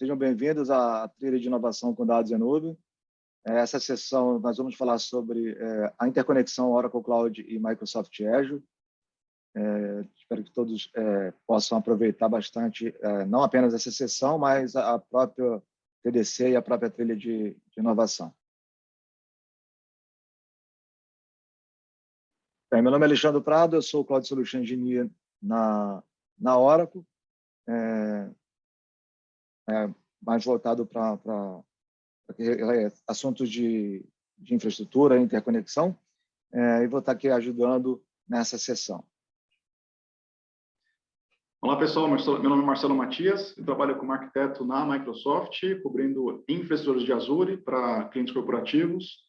sejam bem-vindos à trilha de inovação com dados em nuvem. Essa sessão nós vamos falar sobre a interconexão Oracle Cloud e Microsoft Azure. Espero que todos possam aproveitar bastante, não apenas essa sessão, mas a própria TDC e a própria trilha de inovação. Bem, meu nome é Alexandre Prado, eu sou Cloud Solution Engineer na Oracle, mais voltado para assuntos de infraestrutura, interconexão, e vou estar aqui ajudando nessa sessão. Olá, pessoal. Meu nome é Marcelo Matias, eu trabalho como arquiteto na Microsoft, cobrindo infraestruturas de Azure para clientes corporativos,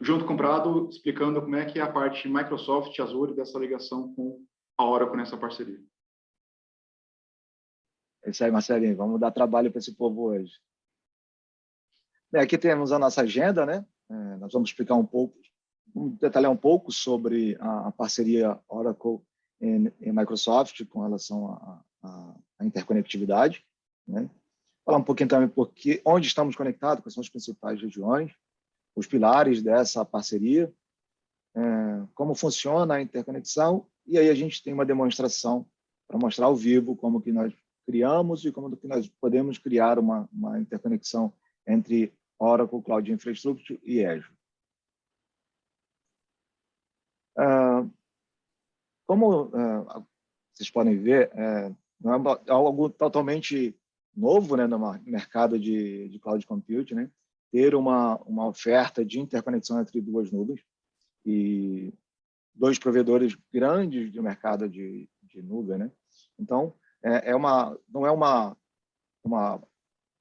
junto com o Prado, explicando como é que é a parte Microsoft e Azure dessa ligação com a Oracle nessa parceria. É isso aí, Marcelinho. Vamos dar trabalho para esse povo hoje. Bem, aqui temos a nossa agenda, né? Nós vamos explicar um pouco, vamos detalhar um pouco sobre a parceria Oracle e Microsoft com relação à interconectividade, né? Falar um pouquinho também onde estamos conectados, quais são as principais regiões, os pilares dessa parceria, como funciona a interconexão, e aí a gente tem uma demonstração para mostrar ao vivo como que nós criamos e como que nós podemos criar uma interconexão entre Oracle Cloud Infrastructure e Azure. Como vocês podem ver, não é algo totalmente novo, né, no mercado de cloud computing, né, ter uma oferta de interconexão entre duas nuvens e dois provedores grandes do mercado de nuvem, né? Então, não é uma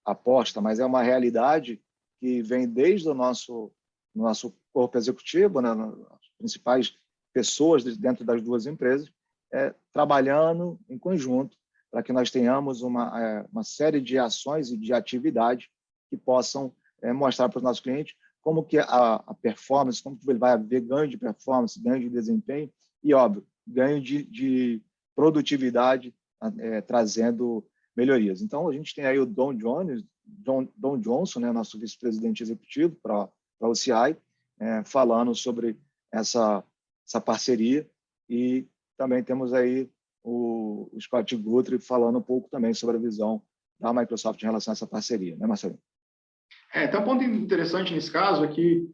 aposta, mas é uma realidade que vem desde o nosso corpo executivo, né, as principais pessoas dentro das duas empresas, trabalhando em conjunto para que nós tenhamos uma série de ações e de atividades que possam mostrar para os nossos clientes como que a performance, como que ele vai haver ganho de performance, ganho de desempenho e, óbvio, ganho de produtividade, trazendo melhorias. Então, a gente tem aí o Don Johnson, né, nosso vice-presidente executivo para o CI, falando sobre essa parceria, e também temos aí o Scott Guthrie falando um pouco também sobre a visão da Microsoft em relação a essa parceria, né, Marcelo? Então, um ponto interessante nesse caso é que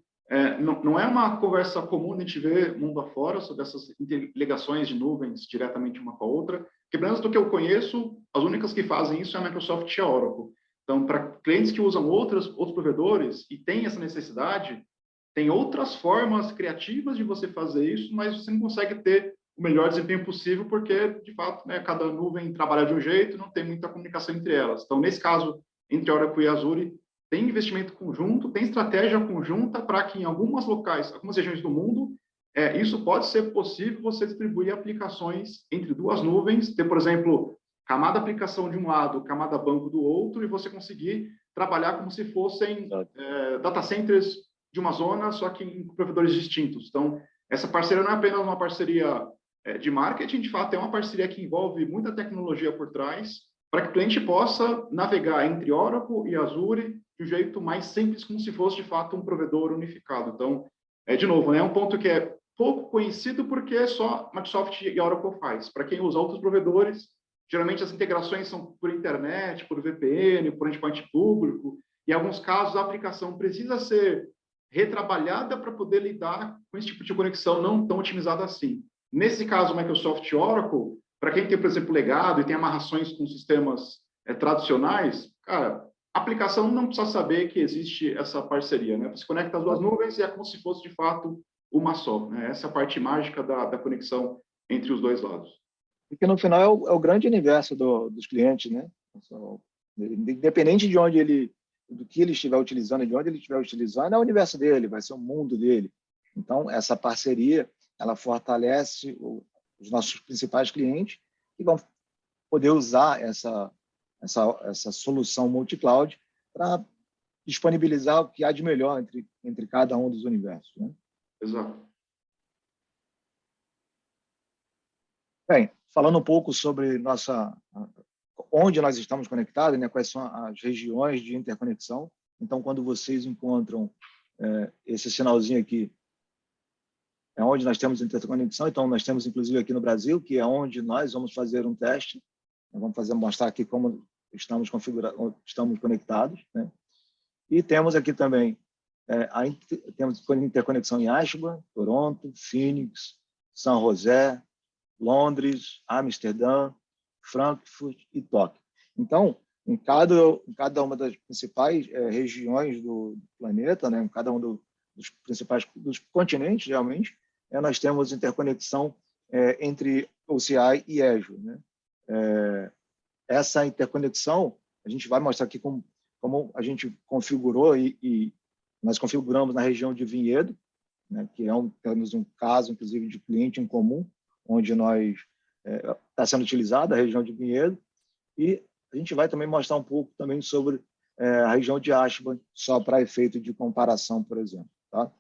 não é uma conversa comum a gente ver mundo afora sobre essas interligações de nuvens diretamente uma com a outra, porque, pelo menos do que eu conheço, as únicas que fazem isso é a Microsoft e a Oracle. Então, para clientes que usam outros provedores e têm essa necessidade, tem outras formas criativas de você fazer isso, mas você não consegue ter o melhor desempenho possível porque, de fato, né, cada nuvem trabalha de um jeito, não tem muita comunicação entre elas. Então, nesse caso, entre Oracle e Azure, tem investimento conjunto, tem estratégia conjunta para que em algumas regiões do mundo, isso pode ser possível você distribuir aplicações entre duas nuvens, ter, por exemplo, camada aplicação de um lado, camada banco do outro, e você conseguir trabalhar como se fossem data centers de uma zona, só que em provedores distintos. Então, essa parceria não é apenas uma parceria de marketing, de fato, é uma parceria que envolve muita tecnologia por trás, para que o cliente possa navegar entre Oracle e Azure de um jeito mais simples, como se fosse, de fato, um provedor unificado. Então, de novo, né, é um ponto que é pouco conhecido porque só Microsoft e Oracle faz. Para quem usa outros provedores, geralmente as integrações são por internet, por VPN, por endpoint público, e em alguns casos a aplicação precisa ser retrabalhada para poder lidar com esse tipo de conexão não tão otimizada assim. Nesse caso, Microsoft e Oracle, para quem tem, por exemplo, legado e tem amarrações com sistemas tradicionais, cara, a aplicação não precisa saber que existe essa parceria, né? Você conecta as duas nuvens e é como se fosse, de fato, uma só, né? Essa é a parte mágica da conexão entre os dois lados. Porque, no final, é o grande universo dos clientes, né? Independente de do que ele estiver utilizando, de onde ele estiver utilizando, é o universo dele, vai ser o mundo dele. Então, essa parceria, ela fortalece os nossos principais clientes que vão poder usar essa solução multi-cloud para disponibilizar o que há de melhor entre cada um dos universos, né? Exato. Bem, falando um pouco sobre onde nós estamos conectados, né? Quais são as regiões de interconexão. Então, quando vocês encontram esse sinalzinho aqui, é onde nós temos interconexão. Então, nós temos, inclusive, aqui no Brasil, que é onde nós vamos fazer um teste. Nós vamos mostrar aqui como estamos conectados, né? E temos aqui também, temos interconexão em Ashburn, Toronto, Phoenix, São José, Londres, Amsterdã, Frankfurt e Tóquio. Então, em cada uma das principais regiões do planeta, né, em cada um dos principais dos continentes, realmente, nós temos interconexão entre OCI e Azure, né? Essa interconexão, a gente vai mostrar aqui como a gente configurou e nós configuramos na região de Vinhedo, né, que temos um caso, inclusive, de cliente em comum, onde nós está sendo utilizada a região de Vinhedo, e a gente vai também mostrar um pouco também sobre a região de Ashburn, só para efeito de comparação, por exemplo. Tá?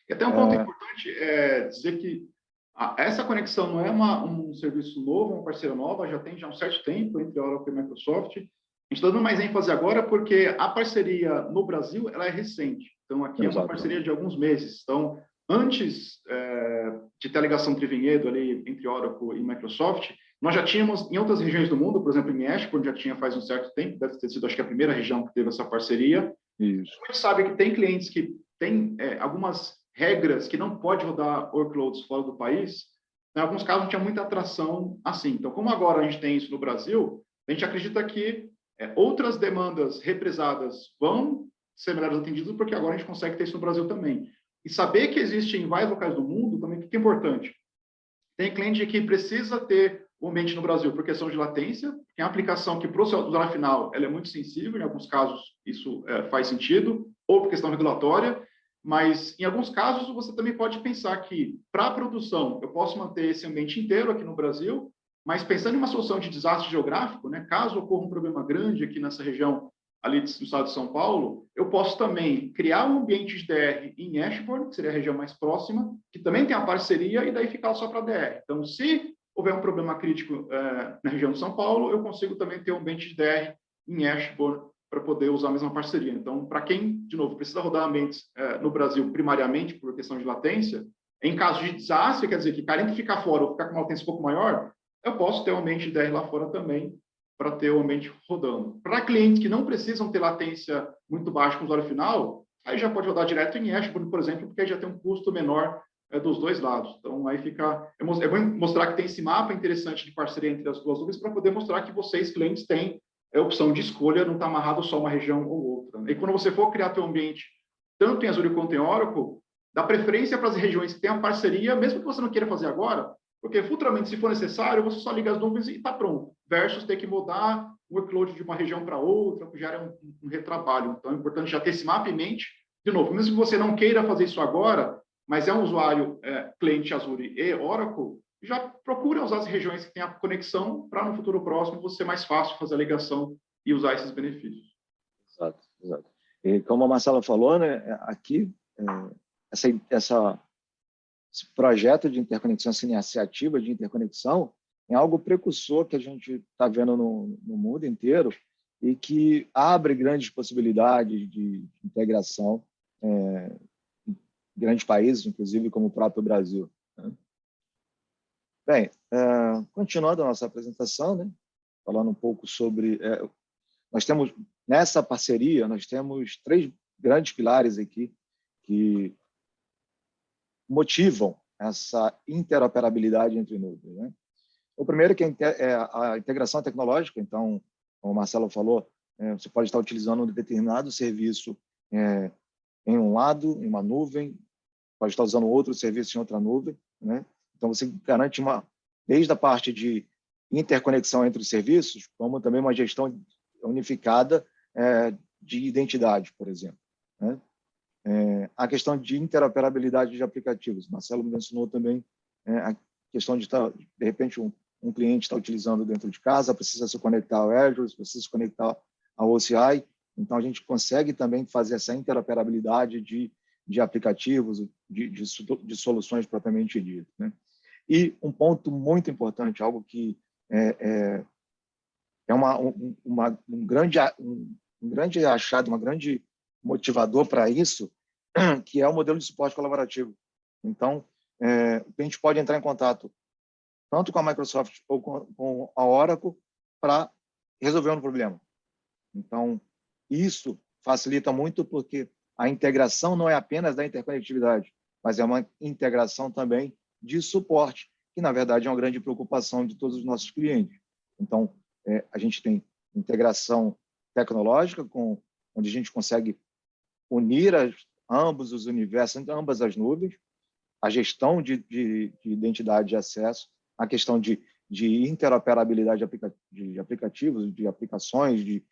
E até um ponto importante é dizer que essa conexão não é um serviço novo, uma parceira nova, já tem um certo tempo entre a Oracle e a Microsoft. A gente está dando mais ênfase agora porque a parceria no Brasil ela é recente. Então, aqui é uma parceria de alguns meses. Então, antes de ter a ligação entre Vinhedo ali, entre Oracle e Microsoft, nós já tínhamos em outras regiões do mundo, por exemplo, em Ashburn, já tinha faz um certo tempo, deve ter sido, acho que a primeira região que teve essa parceria. Isso. A gente sabe que tem clientes que têm algumas regras que não pode rodar workloads fora do país. Em alguns casos, não tinha muita atração assim. Então, como agora a gente tem isso no Brasil, a gente acredita que outras demandas represadas vão ser melhores atendidas, porque agora a gente consegue ter isso no Brasil também. E saber que existe em vários locais do mundo também, o que é importante? Tem cliente que precisa ter o ambiente no Brasil por questão de latência, que é uma aplicação que, para o usuário final, ela é muito sensível, em alguns casos isso faz sentido, ou por questão regulatória, mas em alguns casos você também pode pensar que, para a produção, eu posso manter esse ambiente inteiro aqui no Brasil, mas pensando em uma solução de desastre geográfico, né, caso ocorra um problema grande aqui nessa região ali do estado de São Paulo, eu posso também criar um ambiente de DR em Ashburn, que seria a região mais próxima, que também tem a parceria, e daí ficar só para DR. Então, se houver um problema crítico na região de São Paulo, eu consigo também ter um ambiente de DR em Ashburn para poder usar a mesma parceria. Então, para quem, de novo, precisa rodar ambientes no Brasil primariamente por questão de latência, em caso de desastre, quer dizer, que carente ficar fora ou ficar com uma latência um pouco maior, eu posso ter um ambiente de DR lá fora também, para ter o ambiente rodando. Para clientes que não precisam ter latência muito baixa com o usuário final, aí já pode rodar direto em Ashburn, por exemplo, porque aí já tem um custo menor dos dois lados. Então, aí fica... É bom mostrar que tem esse mapa interessante de parceria entre as duas nuvens para poder mostrar que vocês, clientes, têm a opção de escolha, não está amarrado só uma região ou outra. E quando você for criar teu ambiente, tanto em Azure quanto em Oracle, dá preferência para as regiões que têm a parceria, mesmo que você não queira fazer agora, porque futuramente, se for necessário, você só liga as nuvens e está pronto, versus ter que mudar o workload de uma região para outra, que já é um retrabalho. Então, é importante já ter esse mapa em mente. De novo, mesmo que você não queira fazer isso agora, mas é um usuário cliente Azure e Oracle, já procura usar as regiões que têm a conexão para, no futuro próximo, você ser mais fácil fazer a ligação e usar esses benefícios. Exato, exato. E como a Marcela falou, né, aqui, esse projeto de interconexão, essa iniciativa de interconexão, é algo precursor que a gente está vendo no mundo inteiro e que abre grandes possibilidades de integração em grandes países, inclusive como o próprio Brasil. Né? Bem, continuando a nossa apresentação, né, falando um pouco sobre... nós temos, nessa parceria, nós temos 3 grandes pilares aqui que motivam essa interoperabilidade entre nuvens. Né? O primeiro que é a integração tecnológica. Então, como o Marcelo falou, você pode estar utilizando um determinado serviço em um lado, em uma nuvem, pode estar usando outro serviço em outra nuvem. Né? Então, você garante desde a parte de interconexão entre os serviços, como também uma gestão unificada de identidade, por exemplo. Né? A questão de interoperabilidade de aplicativos. Marcelo mencionou também a questão de repente, um cliente está utilizando dentro de casa, precisa se conectar ao Azure, precisa se conectar ao OCI. Então, a gente consegue também fazer essa interoperabilidade de aplicativos, de soluções propriamente ditas. Né? E um ponto muito importante, algo que é um grande achado, um grande motivador para isso, que é o modelo de suporte colaborativo. Então, o cliente pode entrar em contato tanto com a Microsoft ou com a Oracle para resolver um problema. Então, isso facilita muito porque a integração não é apenas da interconectividade, mas é uma integração também de suporte, que, na verdade, é uma grande preocupação de todos os nossos clientes. Então, a gente tem integração tecnológica, onde a gente consegue unir ambos os universos, ambas as nuvens, a gestão de identidade de acesso, a questão de interoperabilidade de aplicativos, de aplicações, de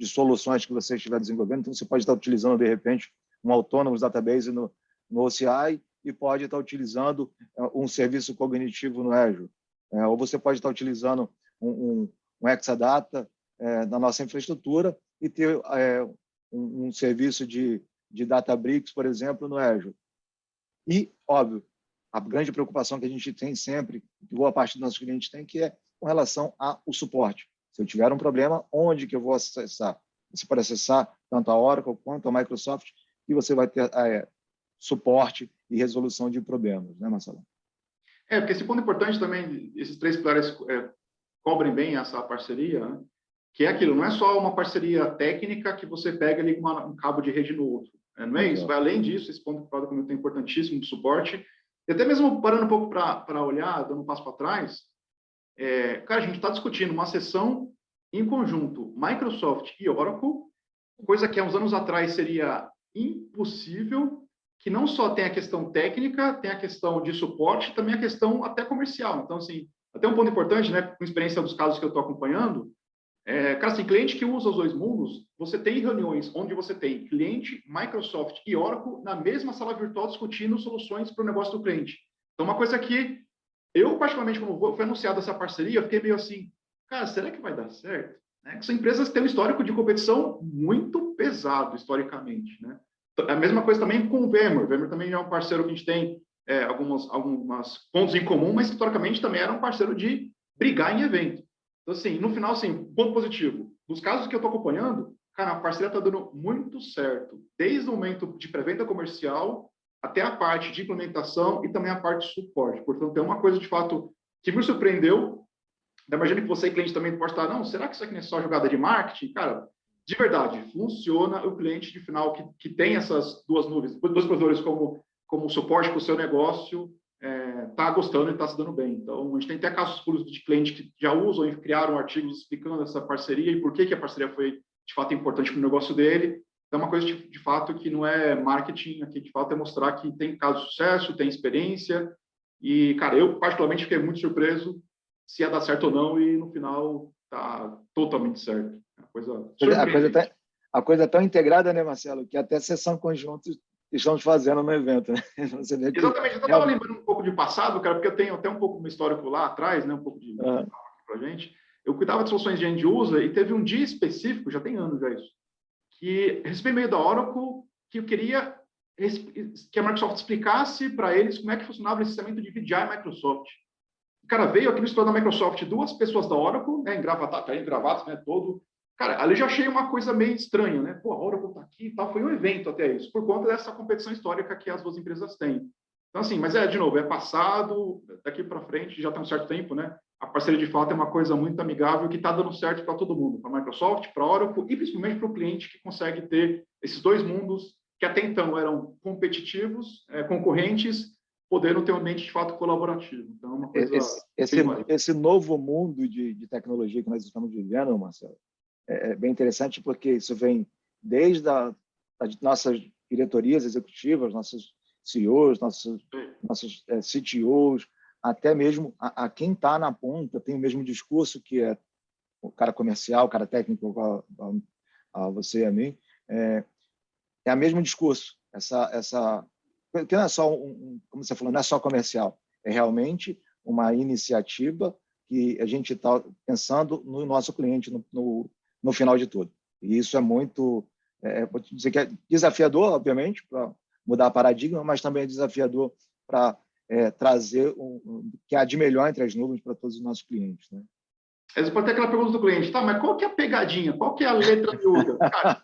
soluções que você estiver desenvolvendo. Então, você pode estar utilizando, de repente, um Autonomous Database no OCI e pode estar utilizando um serviço cognitivo no Azure. Ou você pode estar utilizando um Exadata na nossa infraestrutura e ter um serviço de Databricks, por exemplo, no Azure. E, óbvio, a grande preocupação que a gente tem sempre, que boa parte dos nossos clientes tem, que é com relação ao suporte. Se eu tiver um problema, onde que eu vou acessar? Você pode acessar tanto a Oracle quanto a Microsoft e você vai ter suporte e resolução de problemas, né, Marcelo? Porque esse ponto importante também, esses três pilares cobrem bem essa parceria, né? Que é aquilo, não é só uma parceria técnica que você pega e liga um cabo de rede no outro. Não é isso, vai além disso, esse ponto que o Claudio comentou é importantíssimo, de suporte. E até mesmo parando um pouco para olhar, dando um passo para trás, cara, a gente está discutindo uma sessão em conjunto, Microsoft e Oracle, coisa que há uns anos atrás seria impossível, que não só tem a questão técnica, tem a questão de suporte, também a questão até comercial. Então, assim, até um ponto importante, né, com experiência dos casos que eu estou acompanhando, cara, assim, cliente que usa os dois mundos, você tem reuniões onde você tem cliente, Microsoft e Oracle na mesma sala virtual discutindo soluções para o negócio do cliente. Então, uma coisa que eu, particularmente, quando foi anunciada essa parceria, eu fiquei meio assim, cara, será que vai dar certo? Que são empresas que têm um histórico de competição muito pesado, historicamente, né? A mesma coisa também com o VMware. O VMware também é um parceiro que a gente tem algumas pontos em comum, mas historicamente também era um parceiro de brigar em evento. Então, assim, no final, assim, ponto positivo. Nos casos que eu estou acompanhando, cara, a parceria está dando muito certo. Desde o momento de pré-venda comercial até a parte de implementação e também a parte de suporte. Portanto, é uma coisa, de fato, que me surpreendeu. Imagina que você, cliente, também pode estar, não, será que isso aqui não é só jogada de marketing? Cara, de verdade, funciona o cliente de final que tem essas duas nuvens, dois provedores como suporte para o seu negócio, está gostando e está se dando bem. Então, a gente tem até casos puros de clientes que já usam e criaram artigos explicando essa parceria e por que a parceria foi, de fato, importante para o negócio dele. Então, é uma coisa, de fato, que não é marketing, aqui, de fato, é mostrar que tem caso de sucesso, tem experiência. E, cara, eu, particularmente, fiquei muito surpreso se ia dar certo ou não e, no final, está totalmente certo. É uma coisa surpreendente. A coisa é tão integrada, né, Marcelo, que até sessão conjunta estamos fazendo no evento, né? Você vê que exatamente, eu estava lembrando um pouco de passado, cara, porque eu tenho até um pouco do histórico lá atrás, né, um pouco de para gente. Eu cuidava de soluções de end user e teve um dia específico, já tem anos já isso, que recebi e-mail da Oracle que eu queria que a Microsoft explicasse para eles como é que funcionava o licenciamento de VDI Microsoft. O cara veio aqui no escritório da Microsoft, duas pessoas da Oracle, né, engravatados, né, todo. Cara, ali já achei uma coisa meio estranha, né? Pô, a Oracle tá aqui e tal. Foi um evento até isso, por conta dessa competição histórica que as duas empresas têm. Então, assim, mas de novo, é passado, daqui para frente, já tem um certo tempo, né? A parceria de fato é uma coisa muito amigável que está dando certo para todo mundo, para a Microsoft, para a Oracle e principalmente para o cliente que consegue ter esses dois mundos que até então eram competitivos, concorrentes, podendo ter um ambiente de fato colaborativo. Então, é uma coisa... Esse novo mundo de tecnologia que nós estamos vivendo, Marcelo, é bem interessante porque isso vem desde as nossas diretorias executivas, nossos CEOs, nossos CTOs, até mesmo a quem está na ponta tem o mesmo discurso que é o cara comercial, o cara técnico, a você e a mim, é o mesmo discurso. Porque não é só, como você falou, não é só comercial, é realmente uma iniciativa que a gente está pensando no nosso cliente, no final de tudo. E isso é muito, vou dizer que é desafiador, obviamente, para mudar paradigma, mas também é desafiador para trazer o que há de melhor entre as nuvens para todos os nossos clientes, né? Às vezes pode ter aquela pergunta do cliente, tá, mas qual que é a pegadinha? Qual que é a letra miúda? Cara,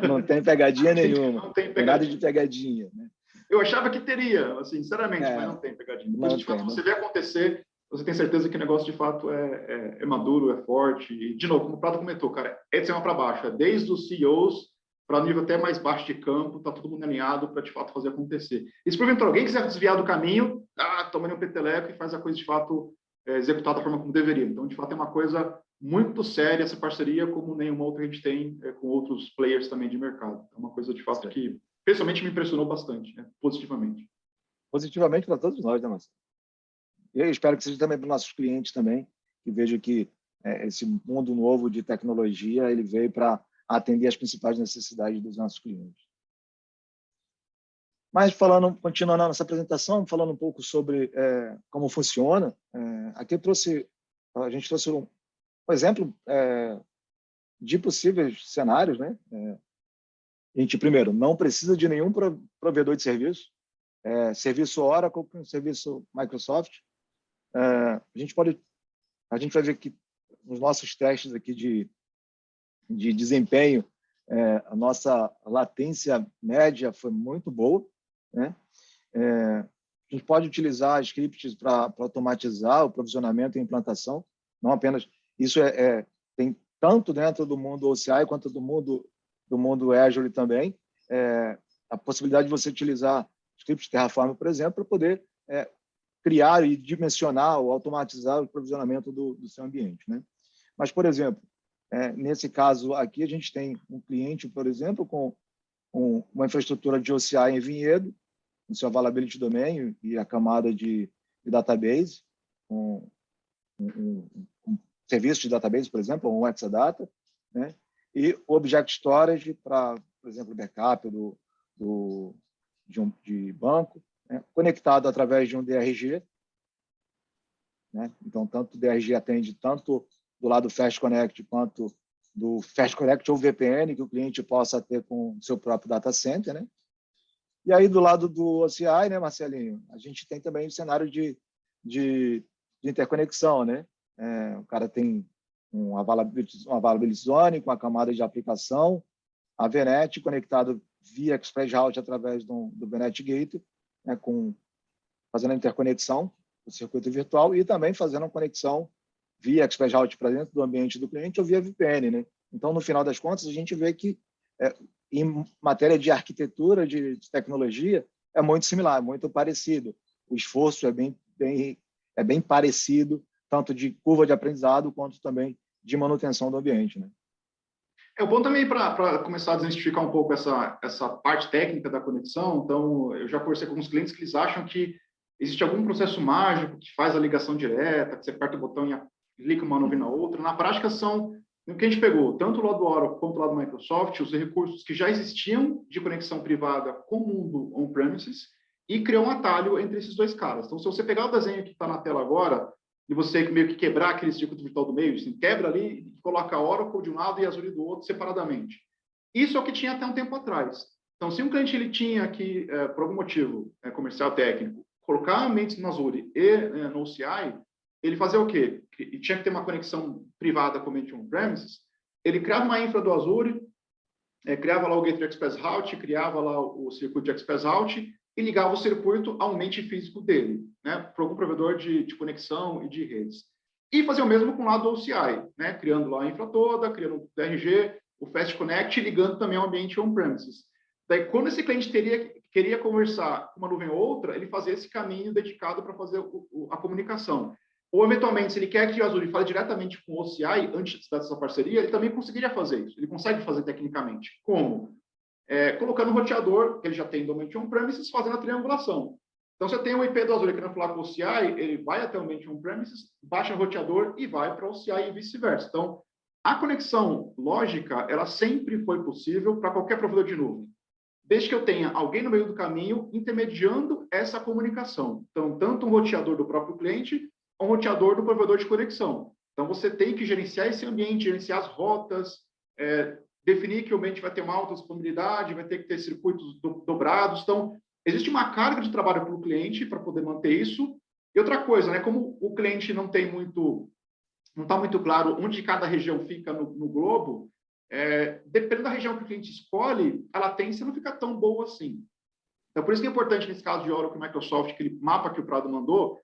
Não tem pegadinha nenhuma. não tem Tem nada pegadinha. de pegadinha, né? Eu achava que teria, assim, sinceramente, mas não tem pegadinha. Depois, Não de fato, tem, você não. vê acontecer, você tem certeza que o negócio, de fato, é maduro, é forte. E, de novo, como o Prado comentou, cara, é de cima para baixo. É desde os CEOs para nível até mais baixo de campo, tá todo mundo alinhado para, de fato, fazer acontecer. E se porventura alguém quiser desviar do caminho, toma um peteleco e faz a coisa, de fato, executar da forma como deveria. Então, de fato, é uma coisa muito séria essa parceria, como nenhuma outra que a gente tem com outros players também de mercado. É uma coisa, de fato, que, pessoalmente, me impressionou bastante, né? Positivamente. Positivamente para todos nós, né, Marcelo? Eu espero que seja também para os nossos clientes também, que vejam que esse mundo novo de tecnologia ele veio para atender as principais necessidades dos nossos clientes. Mas continuando a nossa apresentação, falando um pouco sobre como funciona, aqui a gente trouxe um exemplo de possíveis cenários, né? A gente, primeiro, não precisa de nenhum provedor de serviço, serviço Oracle com serviço Microsoft. A gente vai ver que nos nossos testes aqui de desempenho, a nossa latência média foi muito boa, né? A gente pode utilizar scripts para automatizar o provisionamento e implantação, não apenas isso tem tanto dentro do mundo OCI quanto do mundo Azure também, a possibilidade de você utilizar scripts Terraform, por exemplo, para poder criar e dimensionar ou automatizar o provisionamento do seu ambiente, né? Mas, por exemplo, nesse caso aqui, a gente tem um cliente, por exemplo, com uma infraestrutura de OCI em Vinhedo, no seu availability domain e a camada de database, um serviço de database, por exemplo, um Exadata, né? E Object Storage para, por exemplo, backup de banco, né? Conectado através de um DRG, né? Então, tanto o DRG atende tanto do lado Fast Connect quanto do Fast Connect ou VPN, que o cliente possa ter com o seu próprio data center, né? E aí, do lado do OCI, né, Marcelinho, a gente tem também o cenário de interconexão, né? O cara tem um availability zone com a camada de aplicação, a VNet conectado via Express Route através do VNet Gate, né, fazendo a interconexão do circuito virtual e também fazendo a conexão via Express Route para dentro do ambiente do cliente ou via VPN, né? Então, no final das contas, a gente vê que em matéria de arquitetura, de tecnologia, é muito similar, muito parecido. O esforço é bem parecido, tanto de curva de aprendizado quanto também de manutenção do ambiente, né? O bom também para começar a desmistificar um pouco essa parte técnica da conexão. Então, eu já conversei com alguns clientes que eles acham que existe algum processo mágico que faz a ligação direta, que você aperta o botão e clica uma nuvem na outra. Na prática, são o que a gente pegou, tanto do lado do Oracle quanto do lado do Microsoft, os recursos que já existiam de conexão privada com o mundo on-premises e criou um atalho entre esses dois caras. Então, se você pegar o desenho que está na tela agora, e você meio que quebrar aquele circuito virtual do meio, assim, quebra ali e coloca Oracle de um lado e Azure do outro separadamente. Isso é o que tinha até um tempo atrás. Então, se um cliente ele tinha que, por algum motivo comercial técnico, colocar ambientes no Azure e no OCI, ele fazia o quê? Ele tinha que ter uma conexão privada com o ambiente on-premises, ele criava uma infra do Azure, criava lá o Gateway Express Route, criava lá o circuito de Express Route e ligava o circuito ao ambiente físico dele, né, para algum provedor de conexão e de redes. E fazia o mesmo com o lado do OCI, né, criando lá a infra toda, criando o DRG, o Fast Connect, ligando também ao ambiente on-premises. Daí, quando esse cliente queria conversar com uma nuvem ou outra, ele fazia esse caminho dedicado para fazer a comunicação. Ou, eventualmente, se ele quer que o Azure fale diretamente com o OCI, antes dessa parceria, ele também conseguiria fazer isso. Ele consegue fazer tecnicamente. Como? Colocando um roteador, que ele já tem do ambiente on-premises, fazendo a triangulação. Então, você tem o IP do Azure querendo falar com o OCI, ele vai até o ambiente on-premises, baixa o roteador e vai para o OCI e vice-versa. Então, a conexão lógica, ela sempre foi possível para qualquer provedor de nuvem, desde que eu tenha alguém no meio do caminho intermediando essa comunicação. Então, tanto um roteador do próprio cliente, ou um roteador do provedor de conexão. Então, você tem que gerenciar esse ambiente, gerenciar as rotas, definir que o ambiente vai ter uma alta disponibilidade, vai ter que ter circuitos dobrados. Então, existe uma carga de trabalho para o cliente para poder manter isso. E outra coisa, né, como o cliente não tem muito não está muito claro onde cada região fica no globo, dependendo da região que o cliente escolhe, a latência não fica tão boa assim. Então, por isso que é importante, nesse caso de Oracle e Microsoft, aquele mapa que o Prado mandou,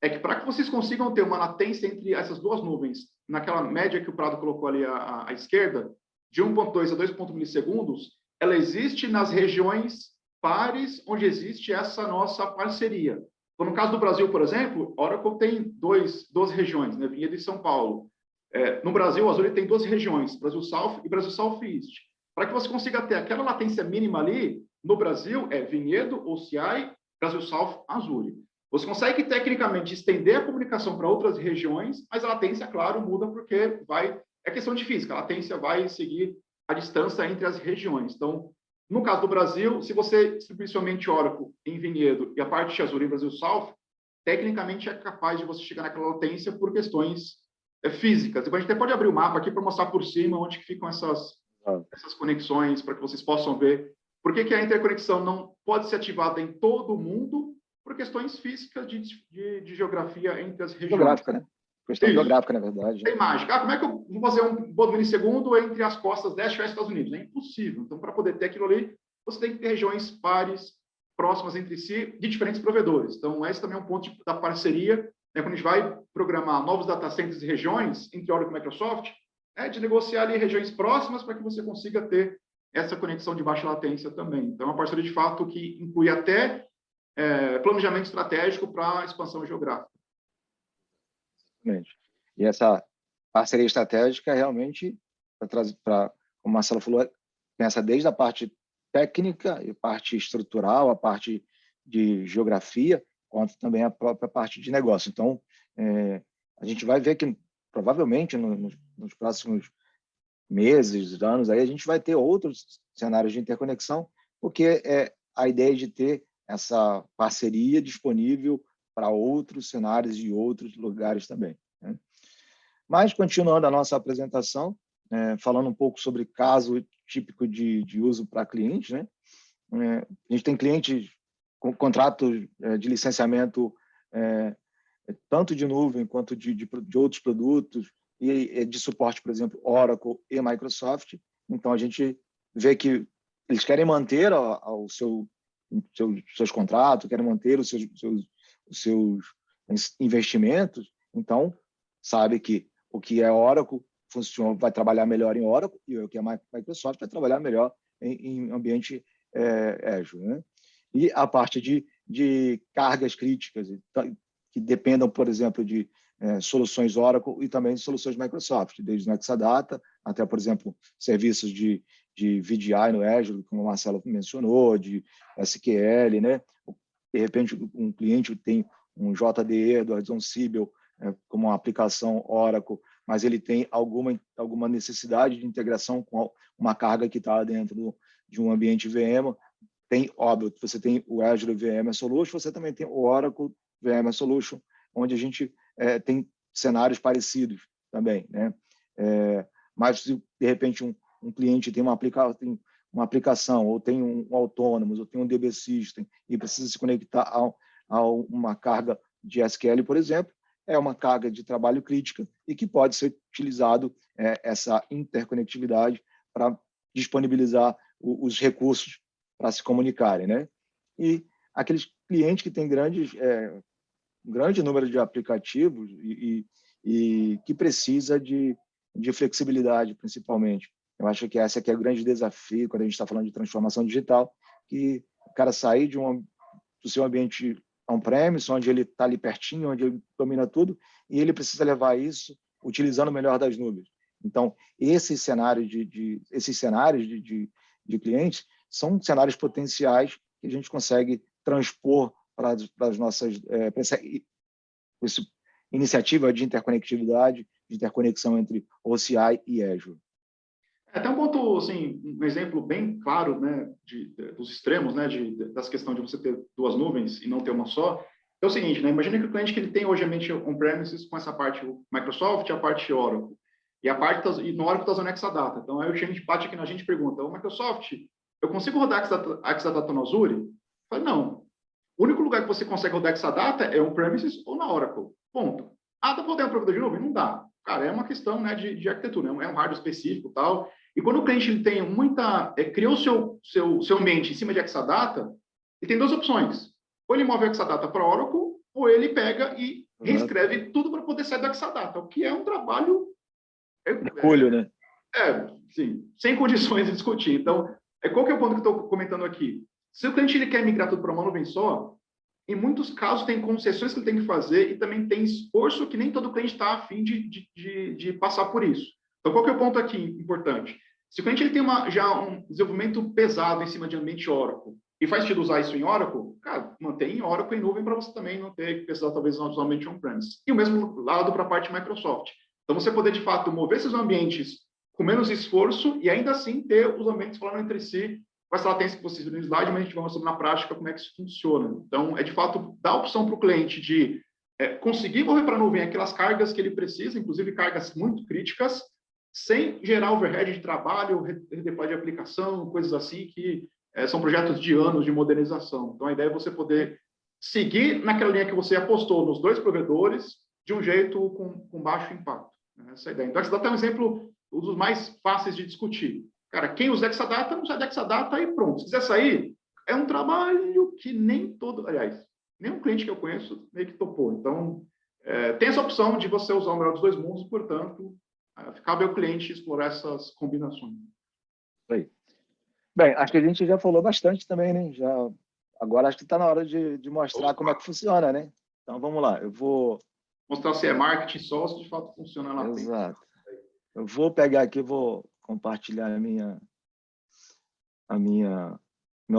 é que para que vocês consigam ter uma latência entre essas duas nuvens, naquela média que o Prado colocou ali à esquerda, de 1.2 a 2.1 milissegundos, ela existe nas regiões pares onde existe essa nossa parceria. Então, no caso do Brasil, por exemplo, Oracle tem 12 regiões, né? Vinhedo e São Paulo. No Brasil, o Azure tem 12 regiões, Brasil South e Brasil Southeast. Para que você consiga ter aquela latência mínima ali, no Brasil, Vinhedo, OCI, Brasil South, Azure. Você consegue, tecnicamente, estender a comunicação para outras regiões, mas a latência, claro, muda porque é questão de física, a latência vai seguir a distância entre as regiões. Então, no caso do Brasil, se você distribuir somente Oracle em Vinhedo e a parte de Azure em Brasil South, tecnicamente é capaz de você chegar naquela latência por questões físicas. Depois a gente até pode abrir o mapa aqui para mostrar por cima onde que ficam essas conexões, para que vocês possam ver por que a interconexão não pode ser ativada em todo o mundo por questões físicas de geografia entre as regiões. Geográfica, né? Questão geográfica, na verdade. Tem mágica. Como é que eu vou fazer um voo milissegundo entre as costas leste e oeste dos Estados Unidos? É impossível. Então, para poder ter aquilo ali, você tem que ter regiões pares, próximas entre si, de diferentes provedores. Então, esse também é um ponto da parceria, né? Quando a gente vai programar novos data centers e regiões entre Oracle e Microsoft, de negociar ali regiões próximas para que você consiga ter essa conexão de baixa latência também. Então, é uma parceria, de fato, que inclui até planejamento estratégico para a expansão geográfica. E essa parceria estratégica realmente, como o Marcelo falou, pensa desde a parte técnica e parte estrutural, a parte de geografia, quanto também a própria parte de negócio. Então, a gente vai ver que, provavelmente, nos próximos meses, anos, aí a gente vai ter outros cenários de interconexão, porque a ideia de ter essa parceria disponível para outros cenários e outros lugares também, né? Mas, continuando a nossa apresentação, falando um pouco sobre caso típico de uso para clientes, né? A gente tem clientes com contratos de licenciamento tanto de nuvem quanto de outros produtos e de suporte, por exemplo, Oracle e Microsoft. Então, a gente vê que eles querem manter seus contratos, querem manter os seus investimentos. Então, sabe que o que é Oracle vai trabalhar melhor em Oracle e o que é Microsoft vai trabalhar melhor em ambiente Azure, né? E a parte de cargas críticas que dependam, por exemplo, de soluções Oracle e também de soluções Microsoft, desde o Exadata até, por exemplo, serviços de VDI no Azure, como o Marcelo mencionou, de SQL, né? De repente, um cliente tem um JDE do Ansible como uma aplicação Oracle, mas ele tem alguma necessidade de integração com uma carga que está dentro de um ambiente VM. Óbvio, você tem o Azure VM Solution, você também tem o Oracle VM Solution, onde a gente tem cenários parecidos também, né? Mas se, de repente, um cliente tem uma aplicação, ou tem um Autonomous, ou tem um DB System, e precisa se conectar a uma carga de SQL, por exemplo, é uma carga de trabalho crítica e que pode ser utilizado essa interconectividade para disponibilizar os recursos para se comunicarem, né? E aqueles clientes que têm um grande número de aplicativos e que precisa de flexibilidade, principalmente. Eu acho que esse aqui é o grande desafio quando a gente está falando de transformação digital, que o cara sair do seu ambiente on-premise, onde ele está ali pertinho, onde ele domina tudo, e ele precisa levar isso utilizando o melhor das nuvens. Então, esses cenários de clientes são cenários potenciais que a gente consegue transpor para as nossas essa iniciativa de interconectividade, de interconexão entre OCI e Azure. Até um ponto, assim, um exemplo bem claro, né, dos extremos, né, dessa questão de você ter duas nuvens e não ter uma só, é o seguinte, né, imagina que o cliente que ele tem hoje a mente on-premises com essa parte Microsoft e a parte Oracle, e no Oracle está usando Exadata. Então, aí o cliente bate aqui na gente e pergunta, o Microsoft, eu consigo rodar Exadata no Azure? Eu falo, não. O único lugar que você consegue rodar Exadata é on-premises ou na Oracle. Ponto. Dá para rodar um provedor de nuvem? Não dá. cara, é uma questão, né, de arquitetura, é um hardware específico e tal. E quando o cliente ele tem criou o seu ambiente em cima de Exadata, ele tem duas opções. Ou ele move o Exadata para Oracle, ou ele pega e reescreve tudo para poder sair do Exadata, o que é um trabalho... Mergulho, né? Sim, sem condições de discutir. Então, qual que é o ponto que eu estou comentando aqui? Se o cliente ele quer migrar tudo para uma nuvem só, em muitos casos tem concessões que ele tem que fazer e também tem esforço que nem todo cliente está a fim de passar por isso. Então, qual que é o ponto aqui importante? Se o cliente ele tem já um desenvolvimento pesado em cima de ambiente Oracle e faz sentido usar isso em Oracle, cara, mantém Oracle em nuvem para você também não ter que precisar talvez usar ambiente on-premise. E o mesmo lado para a parte Microsoft. Então, você poder, de fato, mover esses ambientes com menos esforço e ainda assim ter os ambientes falando entre si. Com essa latência que vocês viram no slide, mas a gente vai mostrar na prática como é que isso funciona. Então, de fato, dar a opção para o cliente de conseguir mover para a nuvem aquelas cargas que ele precisa, inclusive cargas muito críticas, sem gerar overhead de trabalho, redeploy de aplicação, coisas assim, que são projetos de anos de modernização. Então, a ideia é você poder seguir naquela linha que você apostou nos dois provedores, de um jeito com baixo impacto. Essa é a ideia. Então, Exadata é um exemplo um dos mais fáceis de discutir. Cara, quem usa Exadata, não sai da Exadata e pronto. Se quiser sair, é um trabalho que nem todo... Aliás, nenhum cliente que eu conheço meio que topou. Então, tem essa opção de você usar o melhor dos dois mundos, portanto, cabe ao cliente explorar essas combinações. Aí. Bem, acho que a gente já falou bastante também, né? Agora acho que está na hora de mostrar como é que funciona, né? Então, vamos lá. Eu vou... Mostrar se é marketing só ou se de fato funciona lá dentro. Exato. Eu vou pegar aqui, vou compartilhar meu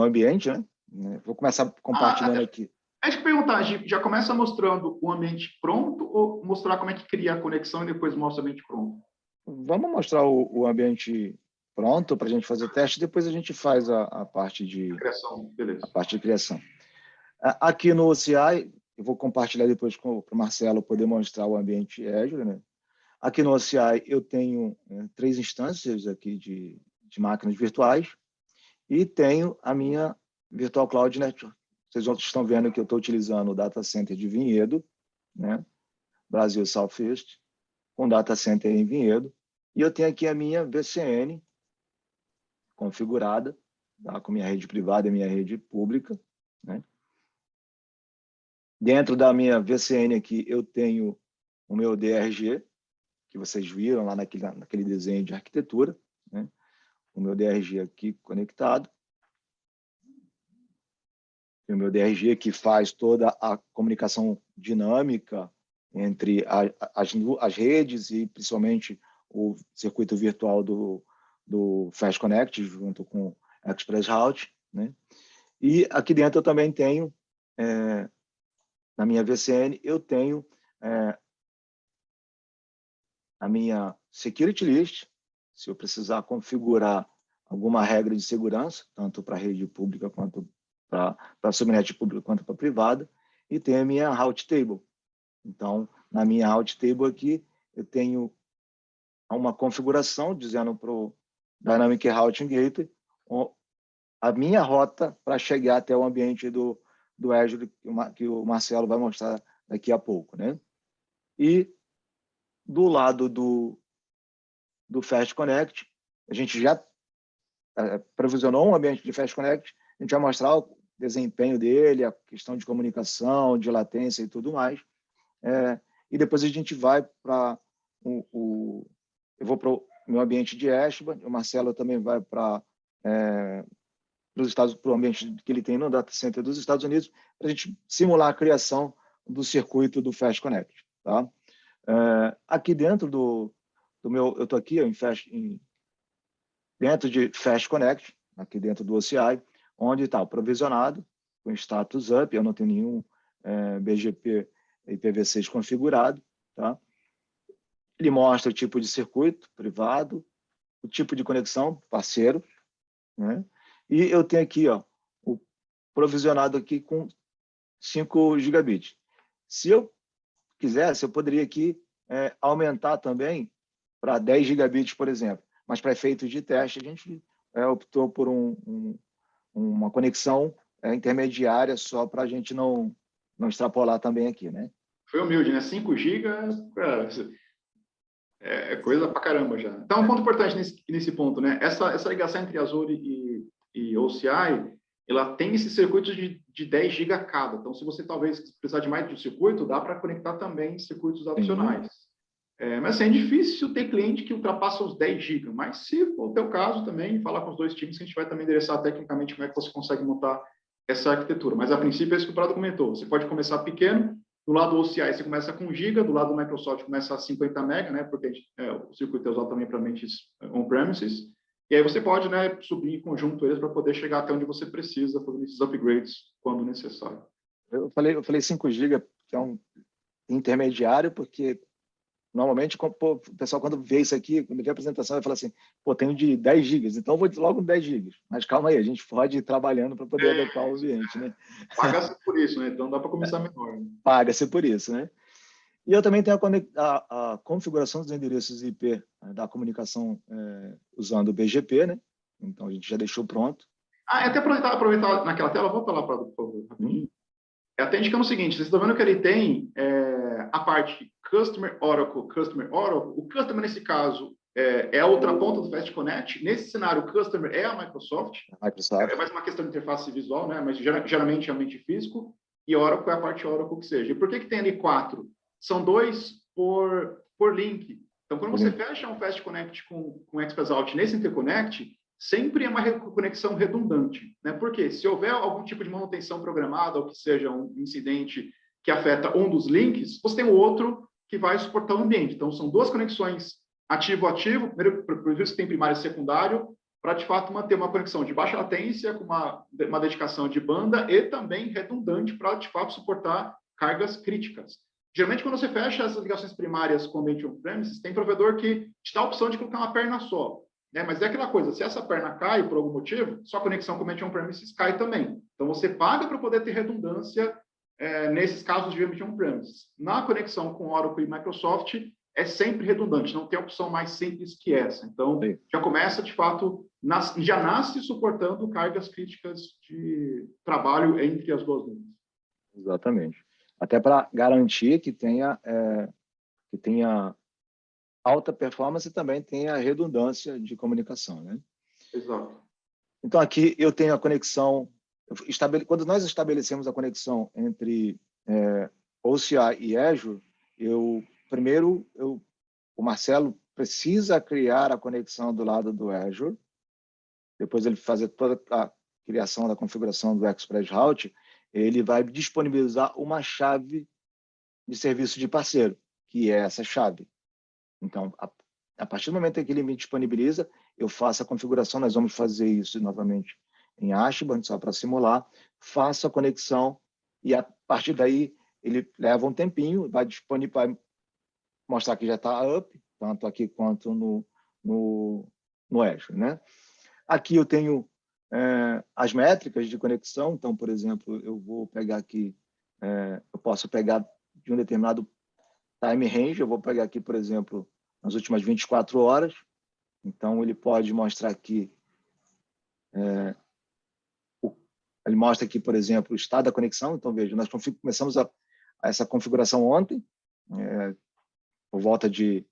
ambiente, né? Vou começar compartilhando aqui. Acho que perguntar, já começa mostrando o ambiente pronto ou mostrar como é que cria a conexão e depois mostra o ambiente pronto? Vamos mostrar o ambiente pronto para a gente fazer o teste, depois a gente faz a parte de criação. Beleza. A parte de criação. Aqui no OCI, eu vou compartilhar depois para o Marcelo poder mostrar o ambiente Azure, né? Aqui no OCI eu tenho 3 instâncias aqui de máquinas virtuais e tenho a minha Virtual Cloud Network. Vocês estão vendo que eu estou utilizando o data center de Vinhedo, né? Brasil Southeast, com data center em Vinhedo. E eu tenho aqui a minha VCN configurada, tá? Com minha rede privada e minha rede pública, né? Dentro da minha VCN aqui, eu tenho o meu DRG, que vocês viram lá naquele desenho de arquitetura, né? O meu DRG aqui conectado. E o meu DRG que faz toda a comunicação dinâmica entre as redes e principalmente o circuito virtual do Fast Connect junto com Express Route, né? E aqui dentro eu também tenho, na minha VCN, eu tenho a minha Security List, se eu precisar configurar alguma regra de segurança, tanto para a rede pública quanto para a subnet pública quanto para a privada, e tem a minha Route Table. Então, na minha Route Table aqui, eu tenho uma configuração dizendo para o Dynamic Routing Gateway a minha rota para chegar até o ambiente do Azure, que o Marcelo vai mostrar daqui a pouco, né? E do lado do Fast Connect, a gente já provisionou um ambiente de Fast Connect, a gente vai mostrar o desempenho dele, a questão de comunicação, de latência e tudo mais. E depois a gente vai para eu vou para o meu ambiente de Ashburn, o Marcelo também vai para o ambiente que ele tem no data center dos Estados Unidos, para a gente simular a criação do circuito do Fast Connect. Tá? Aqui dentro do meu, eu estou aqui dentro de Fast Connect, aqui dentro do OCI, onde está o provisionado, com status up, eu não tenho nenhum BGP IPv6 configurado. Tá? Ele mostra o tipo de circuito privado, o tipo de conexão, parceiro, né? E eu tenho aqui o provisionado aqui com 5 gigabits. Se eu quisesse, eu poderia aqui aumentar também para 10 gigabits, por exemplo. Mas para efeitos de teste, a gente optou por uma conexão intermediária só para a gente não extrapolar também aqui, né? Foi humilde, né? 5 GB, É coisa pra caramba já. Então, um ponto importante nesse ponto, né? Essa ligação entre Azure e OCI, ela tem esses circuitos de 10 GB cada. Então, se você talvez precisar de mais de um circuito, dá para conectar também circuitos adicionais. Mas assim, é difícil ter cliente que ultrapassa os 10 GB. Mas se for o teu caso também, falar com os dois times, que a gente vai também endereçar tecnicamente como é que você consegue montar essa arquitetura. Mas a princípio é isso que o Prado comentou. Você pode começar pequeno. Do lado do OCI você começa com 1 GB, do lado do Microsoft começa a 50 MB, né? Porque o circuito é usado também para ambientes on-premises. E aí você pode, né, subir em conjunto eles para poder chegar até onde você precisa, fazendo esses upgrades quando necessário. Eu falei 5 GB, que é um intermediário, porque normalmente o pessoal, quando vê isso aqui, quando vê a apresentação, vai falar assim, pô, tenho de 10 GB, então eu vou logo 10 GB. Mas calma aí, a gente pode ir trabalhando para poder adequar o ambiente, né? Paga-se por isso, né? Então dá para começar menor. Né? Paga-se por isso, né? E eu também tenho a configuração dos endereços IP da comunicação usando o BGP, né? Então a gente já deixou pronto. Até aproveitar naquela tela, volta lá, por favor, rapidinho. Até indicando o seguinte, vocês estão vendo que ele tem a parte Customer Oracle. O Customer, nesse caso, é a outra ponta do Fast Connect. Nesse cenário, o Customer é a Microsoft. É mais uma questão de interface visual, né? Mas geralmente é ambiente físico. E Oracle é a parte Oracle que seja. E por que tem ali 4? São 2 por link. Então, quando você fecha um Fast Connect com Express Out nesse Interconnect, sempre é uma conexão redundante. Né? Porque se houver algum tipo de manutenção programada, ou que seja um incidente que afeta um dos links, você tem o outro que vai suportar o ambiente. Então, são 2 conexões ativo-ativo, primeiro, por isso que tem primário e secundário, para, de fato, manter uma conexão de baixa latência, com uma dedicação de banda, e também redundante para, de fato, suportar cargas críticas. Geralmente, quando você fecha essas ligações primárias com o ambiente on-premises, tem provedor que te dá a opção de colocar uma perna só. Mas é aquela coisa, se essa perna cai por algum motivo, sua conexão com o ambiente on-premises cai também. Então, você paga para poder ter redundância nesses casos de ambiente on-premises. Na conexão com Oracle e Microsoft, é sempre redundante, não tem opção mais simples que essa. Então, já começa, de fato, já nasce suportando cargas críticas de trabalho entre as duas nuvens. Exatamente. Até para garantir que tenha alta performance e também tenha redundância de comunicação, né? Exato. Então, aqui eu tenho a conexão... Quando nós estabelecemos a conexão entre OCI e Azure, o Marcelo precisa criar a conexão do lado do Azure, depois ele fazer toda a criação da configuração do Express Route, ele vai disponibilizar uma chave de serviço de parceiro, que é essa chave. Então, a partir do momento em que ele me disponibiliza, eu faço a configuração, nós vamos fazer isso novamente em Ashburn, só para simular, faço a conexão e a partir daí ele leva um tempinho, vai mostrar que já está up, tanto aqui quanto no Azure, né? Aqui eu tenho as métricas de conexão, então, por exemplo, eu vou pegar aqui, eu posso pegar de um determinado time range, eu vou pegar aqui, por exemplo, nas últimas 24 horas, então ele pode mostrar aqui, ele mostra aqui, por exemplo, o estado da conexão, então veja, nós começamos essa configuração ontem, por volta de,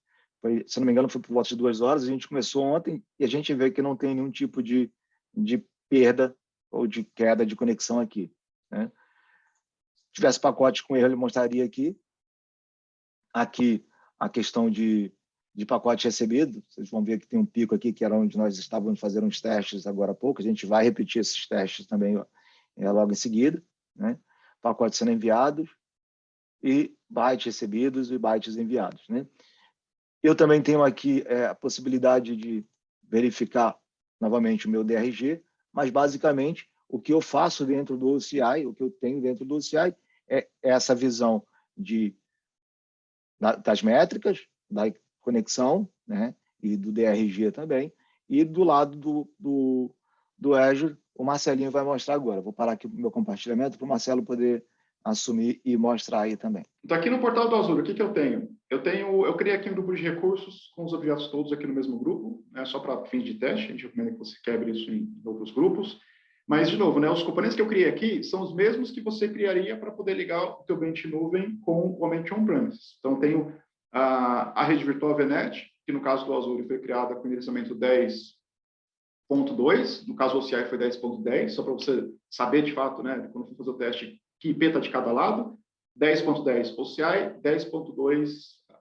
se não me engano, foi por volta de 2 horas, a gente começou ontem e a gente vê que não tem nenhum tipo de perda ou de queda de conexão aqui. Né? Se tivesse pacote com erro, ele mostraria aqui. Aqui, a questão de pacote recebido, vocês vão ver que tem um pico aqui, que era onde nós estávamos fazendo uns testes agora há pouco, a gente vai repetir esses testes também logo em seguida. Né? Pacotes sendo enviados, e bytes recebidos e bytes enviados. Né? Eu também tenho aqui a possibilidade de verificar novamente o meu DRG, mas basicamente o que eu faço dentro do OCI, o que eu tenho dentro do OCI é essa visão das métricas, da conexão, né? E do DRG também, e do lado do Azure, o Marcelinho vai mostrar agora. Vou parar aqui o meu compartilhamento para o Marcelo poder assumir e mostrar aí também. Então, aqui no portal do Azure, o que eu tenho? Eu criei aqui um grupo de recursos com os objetos todos aqui no mesmo grupo, né, só para fins de teste, a gente recomenda que você quebre isso em outros grupos. Mas, de novo, né, os componentes que eu criei aqui são os mesmos que você criaria para poder ligar o teu ambiente nuvem com o ambiente on-premises. Então, eu tenho a rede virtual VNet, que no caso do Azure foi criada com endereçamento 10.2, no caso do OCI foi 10.10, só para você saber de fato, né, quando for fazer o teste, que IP está de cada lado, 10.10 OCI, 10.2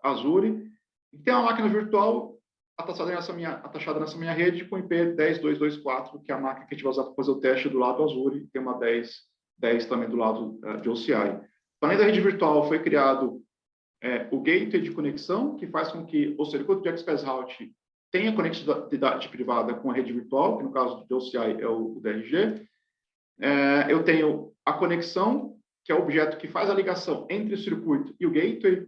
Azure, e tem uma máquina virtual atachada nessa minha rede com IP 10.224, que é a máquina que a gente vai usar para fazer o teste do lado Azure, e tem uma 10.10 também do lado de OCI. Além da rede virtual, foi criado o gateway de conexão, que faz com que o circuito de ExpressRoute tenha conectividade privada com a rede virtual, que no caso do OCI é o DRG. Eu tenho a conexão, que é o objeto que faz a ligação entre o circuito e o gateway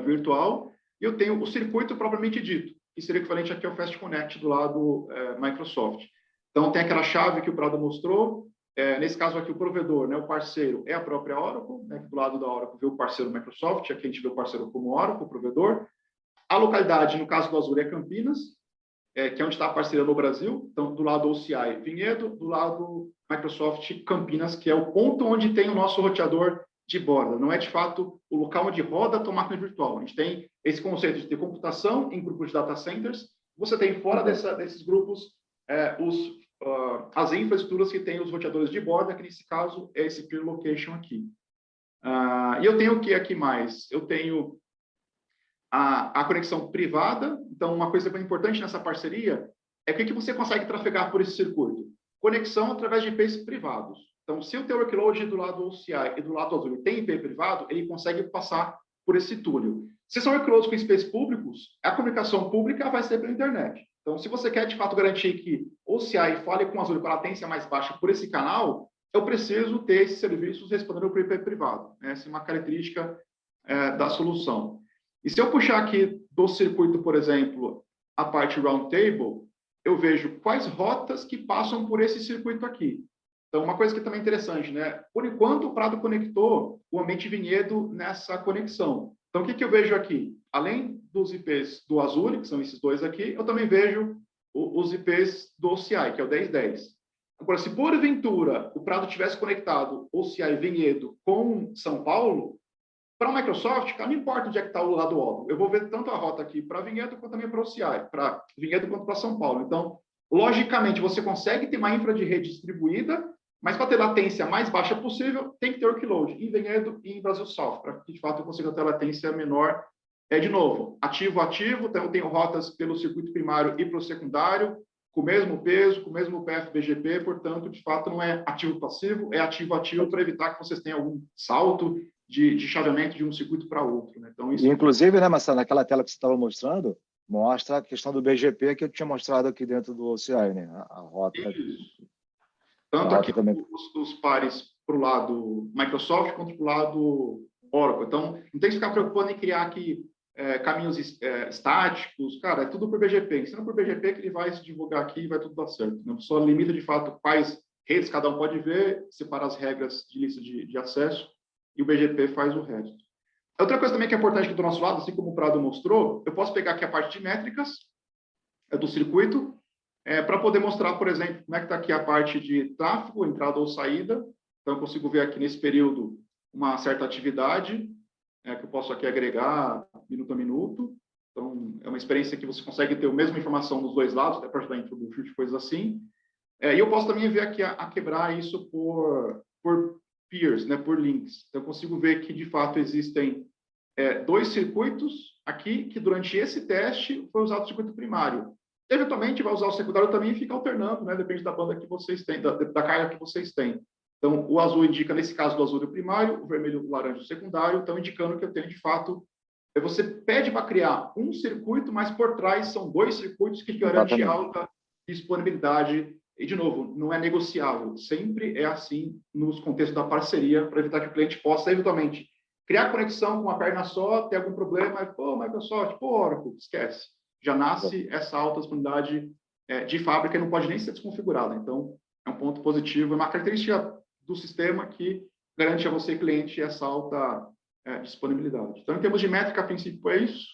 virtual, e eu tenho o circuito propriamente dito, que seria equivalente aqui ao Fast Connect do lado Microsoft. Então, tem aquela chave que o Prado mostrou. Nesse caso aqui, o provedor, né, o parceiro, é a própria Oracle, né, que do lado da Oracle vê o parceiro Microsoft, aqui a gente vê o parceiro como Oracle, o provedor. A localidade, no caso do Azure, é Campinas, que é onde está a parceria no Brasil. Então, do lado OCI, Vinhedo, do lado Microsoft, Campinas, que é o ponto onde tem o nosso roteador de borda. Não é, de fato, o local onde roda a tua máquina virtual. A gente tem esse conceito de ter computação em grupos de data centers. Você tem fora desses grupos as infraestruturas que tem os roteadores de borda, que nesse caso é esse peer location aqui. E eu tenho o que aqui mais? Eu tenho a conexão privada. Então, uma coisa bem importante nessa parceria é que você consegue trafegar por esse circuito. Conexão através de IPs privados. Então, se o teu workload do lado OCI e do lado Azure tem IP privado, ele consegue passar por esse túnel. Se são workloads com IPs públicos, a comunicação pública vai ser pela internet. Então, se você quer, de fato, garantir que o OCI fale com o Azure com a latência mais baixa por esse canal, eu preciso ter esses serviços respondendo por IP privado. Essa é uma característica da solução. E se eu puxar aqui do circuito, por exemplo, a parte roundtable, eu vejo quais rotas que passam por esse circuito aqui. Então, uma coisa que também é interessante, né? Por enquanto, o Prado conectou o ambiente Vinhedo nessa conexão. Então, o que eu vejo aqui? Além dos IPs do Azure, que são esses dois aqui, eu também vejo os IPs do OCI, que é o 1010. Agora, se porventura o Prado tivesse conectado OCI Vinhedo com São Paulo, para a Microsoft, não importa onde é que está o lado óbvio. Eu vou ver tanto a rota aqui para Vinhedo, quanto também para OCI, para Vinhedo quanto para São Paulo. Então, logicamente, você consegue ter uma infra de rede distribuída, mas para ter latência mais baixa possível, tem que ter workload em Vinhedo e em Brasil South, para que, de fato, eu consiga ter latência menor. De novo, ativo-ativo, então eu tenho rotas pelo circuito primário e para o secundário, com o mesmo peso, com o mesmo PF-BGP, portanto, de fato, não é ativo-passivo, é ativo-ativo para evitar que vocês tenham algum salto de chaveamento de um circuito para outro. Né? Então, isso... Inclusive, né, Marcelo, naquela tela que você estava mostrando, mostra a questão do BGP que eu tinha mostrado aqui dentro do OCI, né? A rota. Isso. Tanto aqui também os pares para o lado Microsoft quanto para o lado Oracle. Então, não tem que ficar preocupando em criar aqui caminhos estáticos. Cara, é tudo por BGP. Ensina por BGP que ele vai se divulgar aqui e vai tudo dar certo. Né? Só limita, de fato, quais redes cada um pode ver, separar as regras de lista de acesso e o BGP faz o resto. Outra coisa também que é importante aqui do nosso lado, assim como o Prado mostrou, eu posso pegar aqui a parte de métricas do circuito, para poder mostrar, por exemplo, como é que está aqui a parte de tráfego, entrada ou saída. Então, eu consigo ver aqui nesse período uma certa atividade, que eu posso aqui agregar minuto a minuto. Então, é uma experiência que você consegue ter a mesma informação nos dois lados, até para ajudar em troubleshoot, coisas assim. E eu posso também ver aqui a quebrar isso por peers, né, por links. Então, eu consigo ver que, de fato, existem dois circuitos aqui, que durante esse teste foi usado o circuito primário. Eventualmente, vai usar o secundário também e fica alternando, né? Depende da banda que vocês têm, da carga que vocês têm. Então, o azul indica, nesse caso do azul, o primário, o vermelho, o laranja, o secundário. Então, indicando que eu tenho, de fato... Você pede para criar um circuito, mas por trás são dois circuitos que garantem alta disponibilidade. E, de novo, não é negociável. Sempre é assim nos contextos da parceria, para evitar que o cliente possa, eventualmente, criar conexão com uma perna só, ter algum problema, pô, Microsoft, pô, Oracle, esquece. Já nasce essa alta disponibilidade de fábrica e não pode nem ser desconfigurada. Então, é um ponto positivo, é uma característica do sistema que garante a você, cliente, essa alta disponibilidade. Então, em termos de métrica, a princípio, é isso.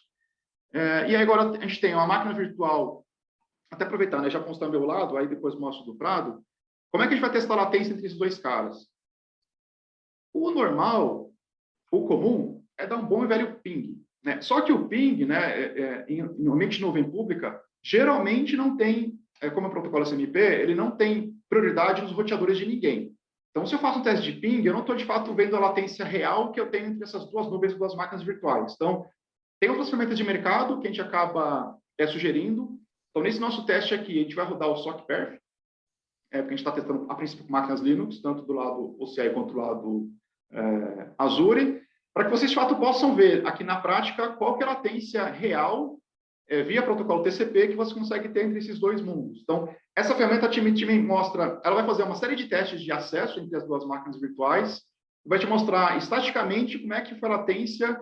E aí, agora, a gente tem uma máquina virtual, até aproveitar, né, já mostrar do meu lado, aí depois mostro do Prado, como é que a gente vai testar a latência entre esses dois caras? O normal, o comum, é dar um bom e velho ping. né? Só que o ping, né, em ambiente de nuvem pública, geralmente não tem, como é o protocolo SMP, ele não tem prioridade nos roteadores de ninguém. Então, se eu faço um teste de ping, eu não estou, de fato, vendo a latência real que eu tenho entre essas duas nuvens, duas máquinas virtuais. Então, tem outras ferramentas de mercado que a gente acaba sugerindo. Então, nesse nosso teste aqui, a gente vai rodar o SOCPerf, porque a gente está testando, a princípio, com máquinas Linux, tanto do lado OCI quanto do lado Azure, para que vocês, de fato, possam ver aqui na prática qual que é a latência real via protocolo TCP que você consegue ter entre esses dois mundos. Então, essa ferramenta te mostra, ela vai fazer uma série de testes de acesso entre as duas máquinas virtuais, e vai te mostrar estaticamente como é que foi a latência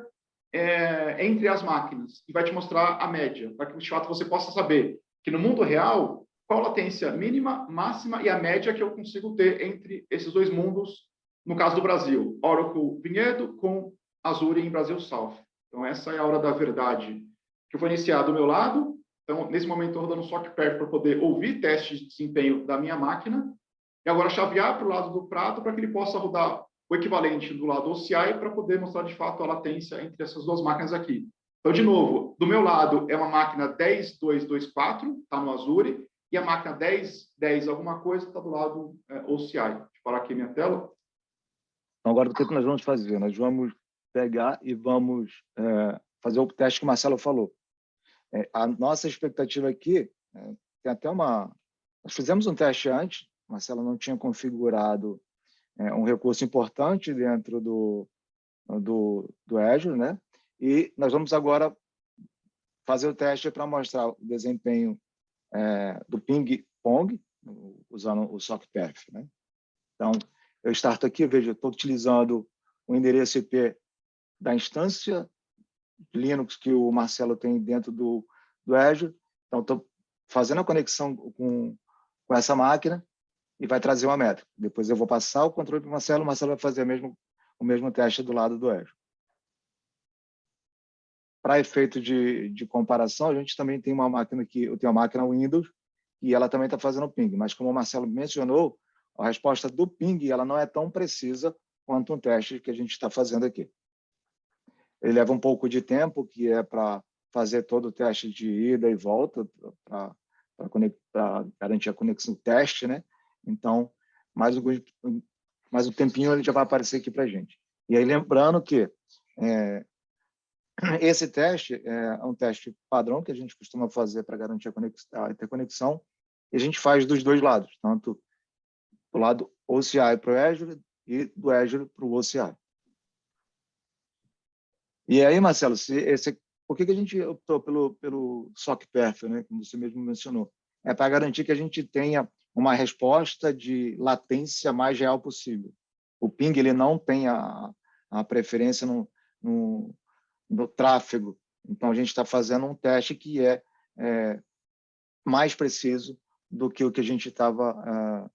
entre as máquinas, e vai te mostrar a média, para que, de fato, você possa saber que no mundo real, qual a latência mínima, máxima e a média que eu consigo ter entre esses dois mundos, no caso do Brasil, Oracle Vinhedo com Azure em Brasil South. Então, essa é a hora da verdade que foi iniciado do meu lado. Então, nesse momento, estou rodando o SOCPerf para poder ouvir testes de desempenho da minha máquina, e agora chavear para o lado do prato para que ele possa rodar o equivalente do lado OCI para poder mostrar, de fato, a latência entre essas duas máquinas aqui. Então, de novo, do meu lado é uma máquina 10224, está no Azure, e a máquina 1010 alguma coisa está do lado OCI. Deixa eu parar aqui minha tela. Então, agora, o que nós vamos fazer? Nós vamos pegar e vamos fazer o teste que o Marcelo falou. A nossa expectativa aqui, tem até uma... Nós fizemos um teste antes, o Marcelo não tinha configurado um recurso importante dentro do Azure, né? E nós vamos agora fazer o teste para mostrar o desempenho do ping-pong, usando o SOCPerf, né? Então, eu starto aqui, veja, estou utilizando o endereço IP da instância Linux que o Marcelo tem dentro do Azure. Então, estou fazendo a conexão com essa máquina e vai trazer uma métrica. Depois eu vou passar o controle para o Marcelo vai fazer o mesmo teste do lado do Azure. Para efeito de comparação, a gente também tem uma máquina aqui, eu tenho uma máquina Windows e ela também está fazendo ping, mas como o Marcelo mencionou, a resposta do ping ela não é tão precisa quanto um teste que a gente está fazendo aqui. Ele leva um pouco de tempo, que é para fazer todo o teste de ida e volta, para garantir a conexão teste, né? Então, mais um tempinho ele já vai aparecer aqui para a gente. E aí, lembrando que esse teste é um teste padrão que a gente costuma fazer para garantir a interconexão, e a gente faz dos dois lados, tanto do lado OCI para o Azure e do Azure para o OCI. E aí, Marcelo, por que a gente optou pelo SOCPerf, né, como você mesmo mencionou? É para garantir que a gente tenha uma resposta de latência mais real possível. O ping ele não tem a preferência no tráfego. Então, a gente está fazendo um teste que é mais preciso do que o que a gente estava...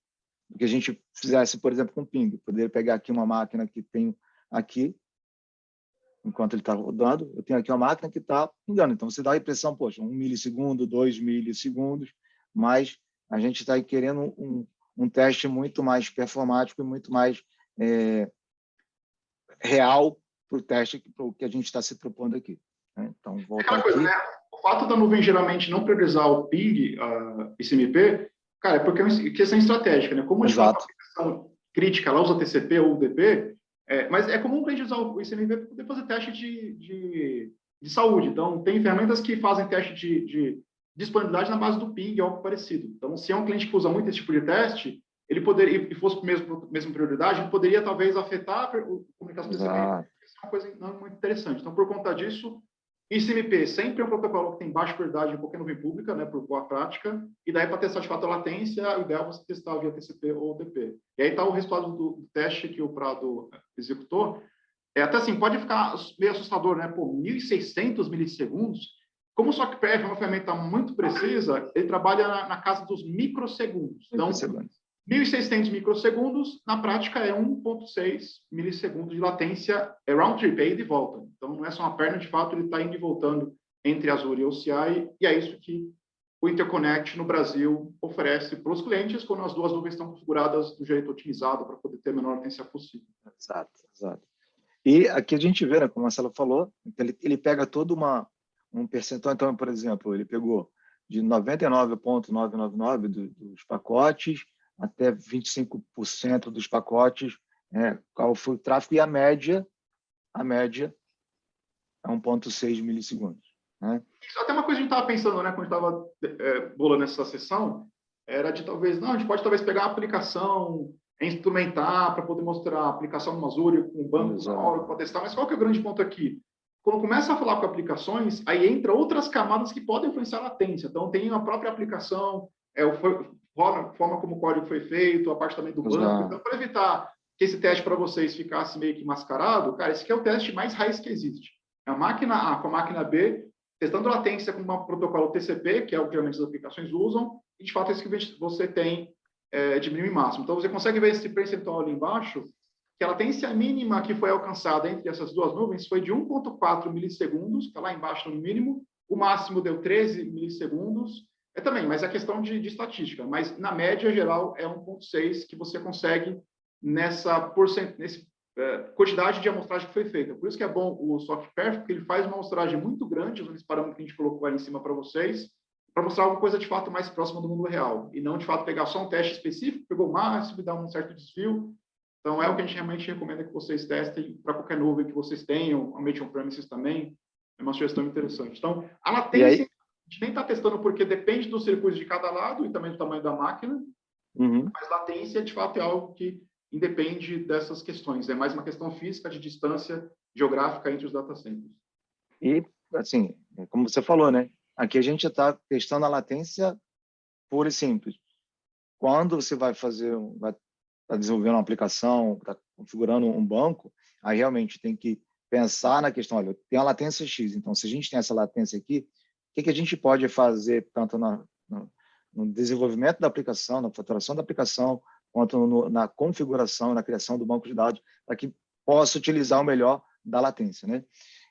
do que a gente fizesse, por exemplo, com o ping. Poderia pegar aqui uma máquina que tem aqui, enquanto ele está rodando, eu tenho aqui uma máquina que está pingando. Então, você dá a impressão, poxa, 1 milissegundo, 2 milissegundos, mas a gente está querendo um teste muito mais performático e muito mais real para o teste que a gente está se propondo aqui. Né? Então, voltar aqui. Né? O fato da nuvem geralmente não priorizar o ping, ICMP, cara, é porque é uma questão estratégica, né? Como de fato a aplicação crítica ela usa TCP ou UDP, mas é comum a gente usar o ICMP para poder fazer teste de saúde. Então, tem ferramentas que fazem teste de disponibilidade na base do ping, algo parecido. Então, se é um cliente que usa muito esse tipo de teste, ele poderia, e fosse mesmo prioridade, ele poderia talvez afetar a comunicação do ICMP. Isso é uma coisa não muito interessante. Então, por conta disso, ICMP sempre é um protocolo que tem baixa prioridade em qualquer nuvem pública, né, por boa prática, e daí para testar de fato a latência, o ideal é você testar via TCP ou UDP. E aí está o resultado do teste que o Prado executou. Até assim, pode ficar meio assustador, né? Pô, 1.600 milissegundos. Como o SOCPerf é uma ferramenta muito precisa, ele trabalha na casa dos microsegundos. Então, 1.600 microsegundos, na prática, é 1,6 milissegundos de latência, round trip, é ida e volta. Então, não é só uma perna, de fato, ele está indo e voltando entre Azure e OCI, e é isso que o Interconnect no Brasil oferece para os clientes quando as duas nuvens estão configuradas do jeito otimizado para poder ter a menor latência possível. Exato. E aqui a gente vê, né, como a Marcelo falou, ele pega todo um percentual. Então, por exemplo, ele pegou de 99,999 dos pacotes até 25% dos pacotes, qual foi o tráfego, e a média é 1,6 milissegundos. Né? Isso é até uma coisa que a gente estava pensando, né, quando estava bolando essa sessão, era de talvez, não, a gente pode talvez pegar a aplicação, instrumentar para poder mostrar a aplicação no Azure com o banco na hora para testar, mas qual que é o grande ponto aqui? Quando começa a falar com aplicações, aí entra outras camadas que podem influenciar a latência. Então, tem a própria aplicação, a forma como o código foi feito, a parte também do banco. Então, para evitar que esse teste para vocês ficasse meio que mascarado, cara, esse aqui é o teste mais raiz que existe. A máquina A com a máquina B, testando latência com um protocolo TCP, que é o que geralmente as aplicações usam, e de fato é isso que você tem de mínimo e máximo. Então, você consegue ver esse percentual ali embaixo, que a latência mínima que foi alcançada entre essas duas nuvens foi de 1,4 milissegundos, que está lá embaixo no mínimo, o máximo deu 13 milissegundos, também, mas é questão de estatística, mas na média geral é 1,6 que você consegue nessa quantidade de amostragem que foi feita. Por isso que é bom o SoftPerf, porque ele faz uma amostragem muito grande, usando esse parâmetro que a gente colocou ali em cima para vocês, para mostrar alguma coisa de fato mais próxima do mundo real, e não de fato pegar só um teste específico, pegou o máximo e dar um certo desvio. Então, é o que a gente realmente recomenda que vocês testem para qualquer nuvem que vocês tenham, realmente on-premises também, é uma sugestão interessante. Então, a latência, a gente nem está testando porque depende dos circuitos de cada lado e também do tamanho da máquina, mas latência, de fato, é algo que independe dessas questões, é mais uma questão física de distância geográfica entre os data centers. E, assim, como você falou, né? Aqui a gente está testando a latência pura e simples. Quando você vai desenvolvendo uma aplicação, está configurando um banco, aí realmente tem que pensar na questão, olha, tem a latência X, então se a gente tem essa latência aqui, o que a gente pode fazer tanto no desenvolvimento da aplicação, na faturação da aplicação, quanto na configuração, na criação do banco de dados, para que possa utilizar o melhor da latência. Né?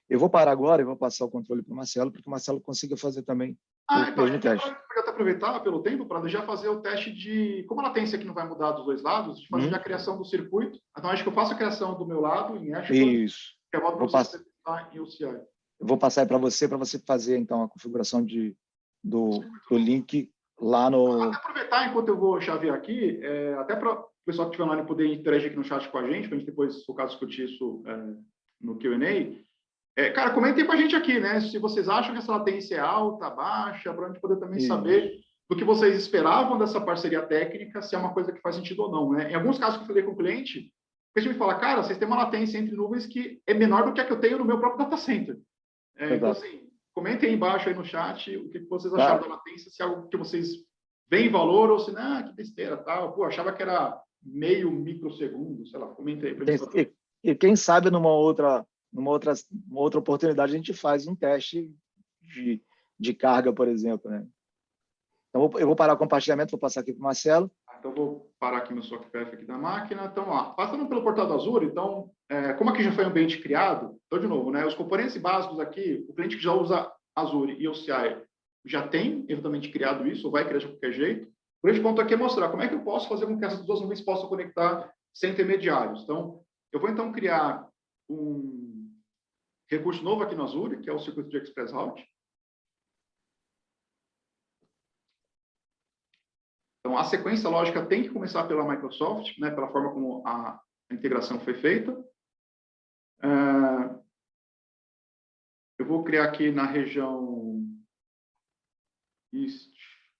Eu vou parar agora e vou passar o controle para o Marcelo, para que o Marcelo consiga fazer também o mesmo teste. Eu até aproveitar pelo tempo para já fazer o teste de, como a latência aqui não vai mudar dos dois lados, de fazer já a criação do circuito. Então, acho que eu faço a criação do meu lado, em Ashburn, isso. que eu volto para você testar em OCI. Eu vou passar para você fazer, então, a configuração do link lá no... Até aproveitar, enquanto eu vou chavear aqui, até para o pessoal que estiver online poder interagir aqui no chat com a gente depois, se for caso, discutir isso no Q&A. Cara, comentem com a gente aqui, né? Se vocês acham que essa latência é alta, baixa, para a gente poder também saber do que vocês esperavam dessa parceria técnica, se é uma coisa que faz sentido ou não, né? Em alguns casos que eu falei com o cliente, o cliente me fala, cara, vocês têm uma latência entre nuvens que é menor do que a que eu tenho no meu próprio data center. Então, assim, comentem aí embaixo aí no chat o que vocês acharam da latência, se é algo que vocês veem valor ou se não, que besteira, tal. Pô, achava que era meio microsegundo, sei lá, comenta aí. E quem sabe numa outra oportunidade a gente faz um teste de carga, por exemplo, né? Então, eu vou parar o compartilhamento, vou passar aqui para o Marcelo. Então, vou parar aqui meu SockPerf aqui da máquina. Então, passando pelo portal do Azure, então, como aqui já foi um ambiente criado, então, de novo, né, os componentes básicos aqui, o cliente que já usa Azure e OCI já tem, eventualmente, criado isso, ou vai criar de qualquer jeito. O grande ponto aqui é mostrar como é que eu posso fazer com que essas duas nuvens possam conectar sem intermediários. Então, eu vou, então, criar um recurso novo aqui no Azure, que é o circuito de Express Route. Então, a sequência lógica tem que começar pela Microsoft, né, pela forma como a integração foi feita. Eu vou criar aqui na região East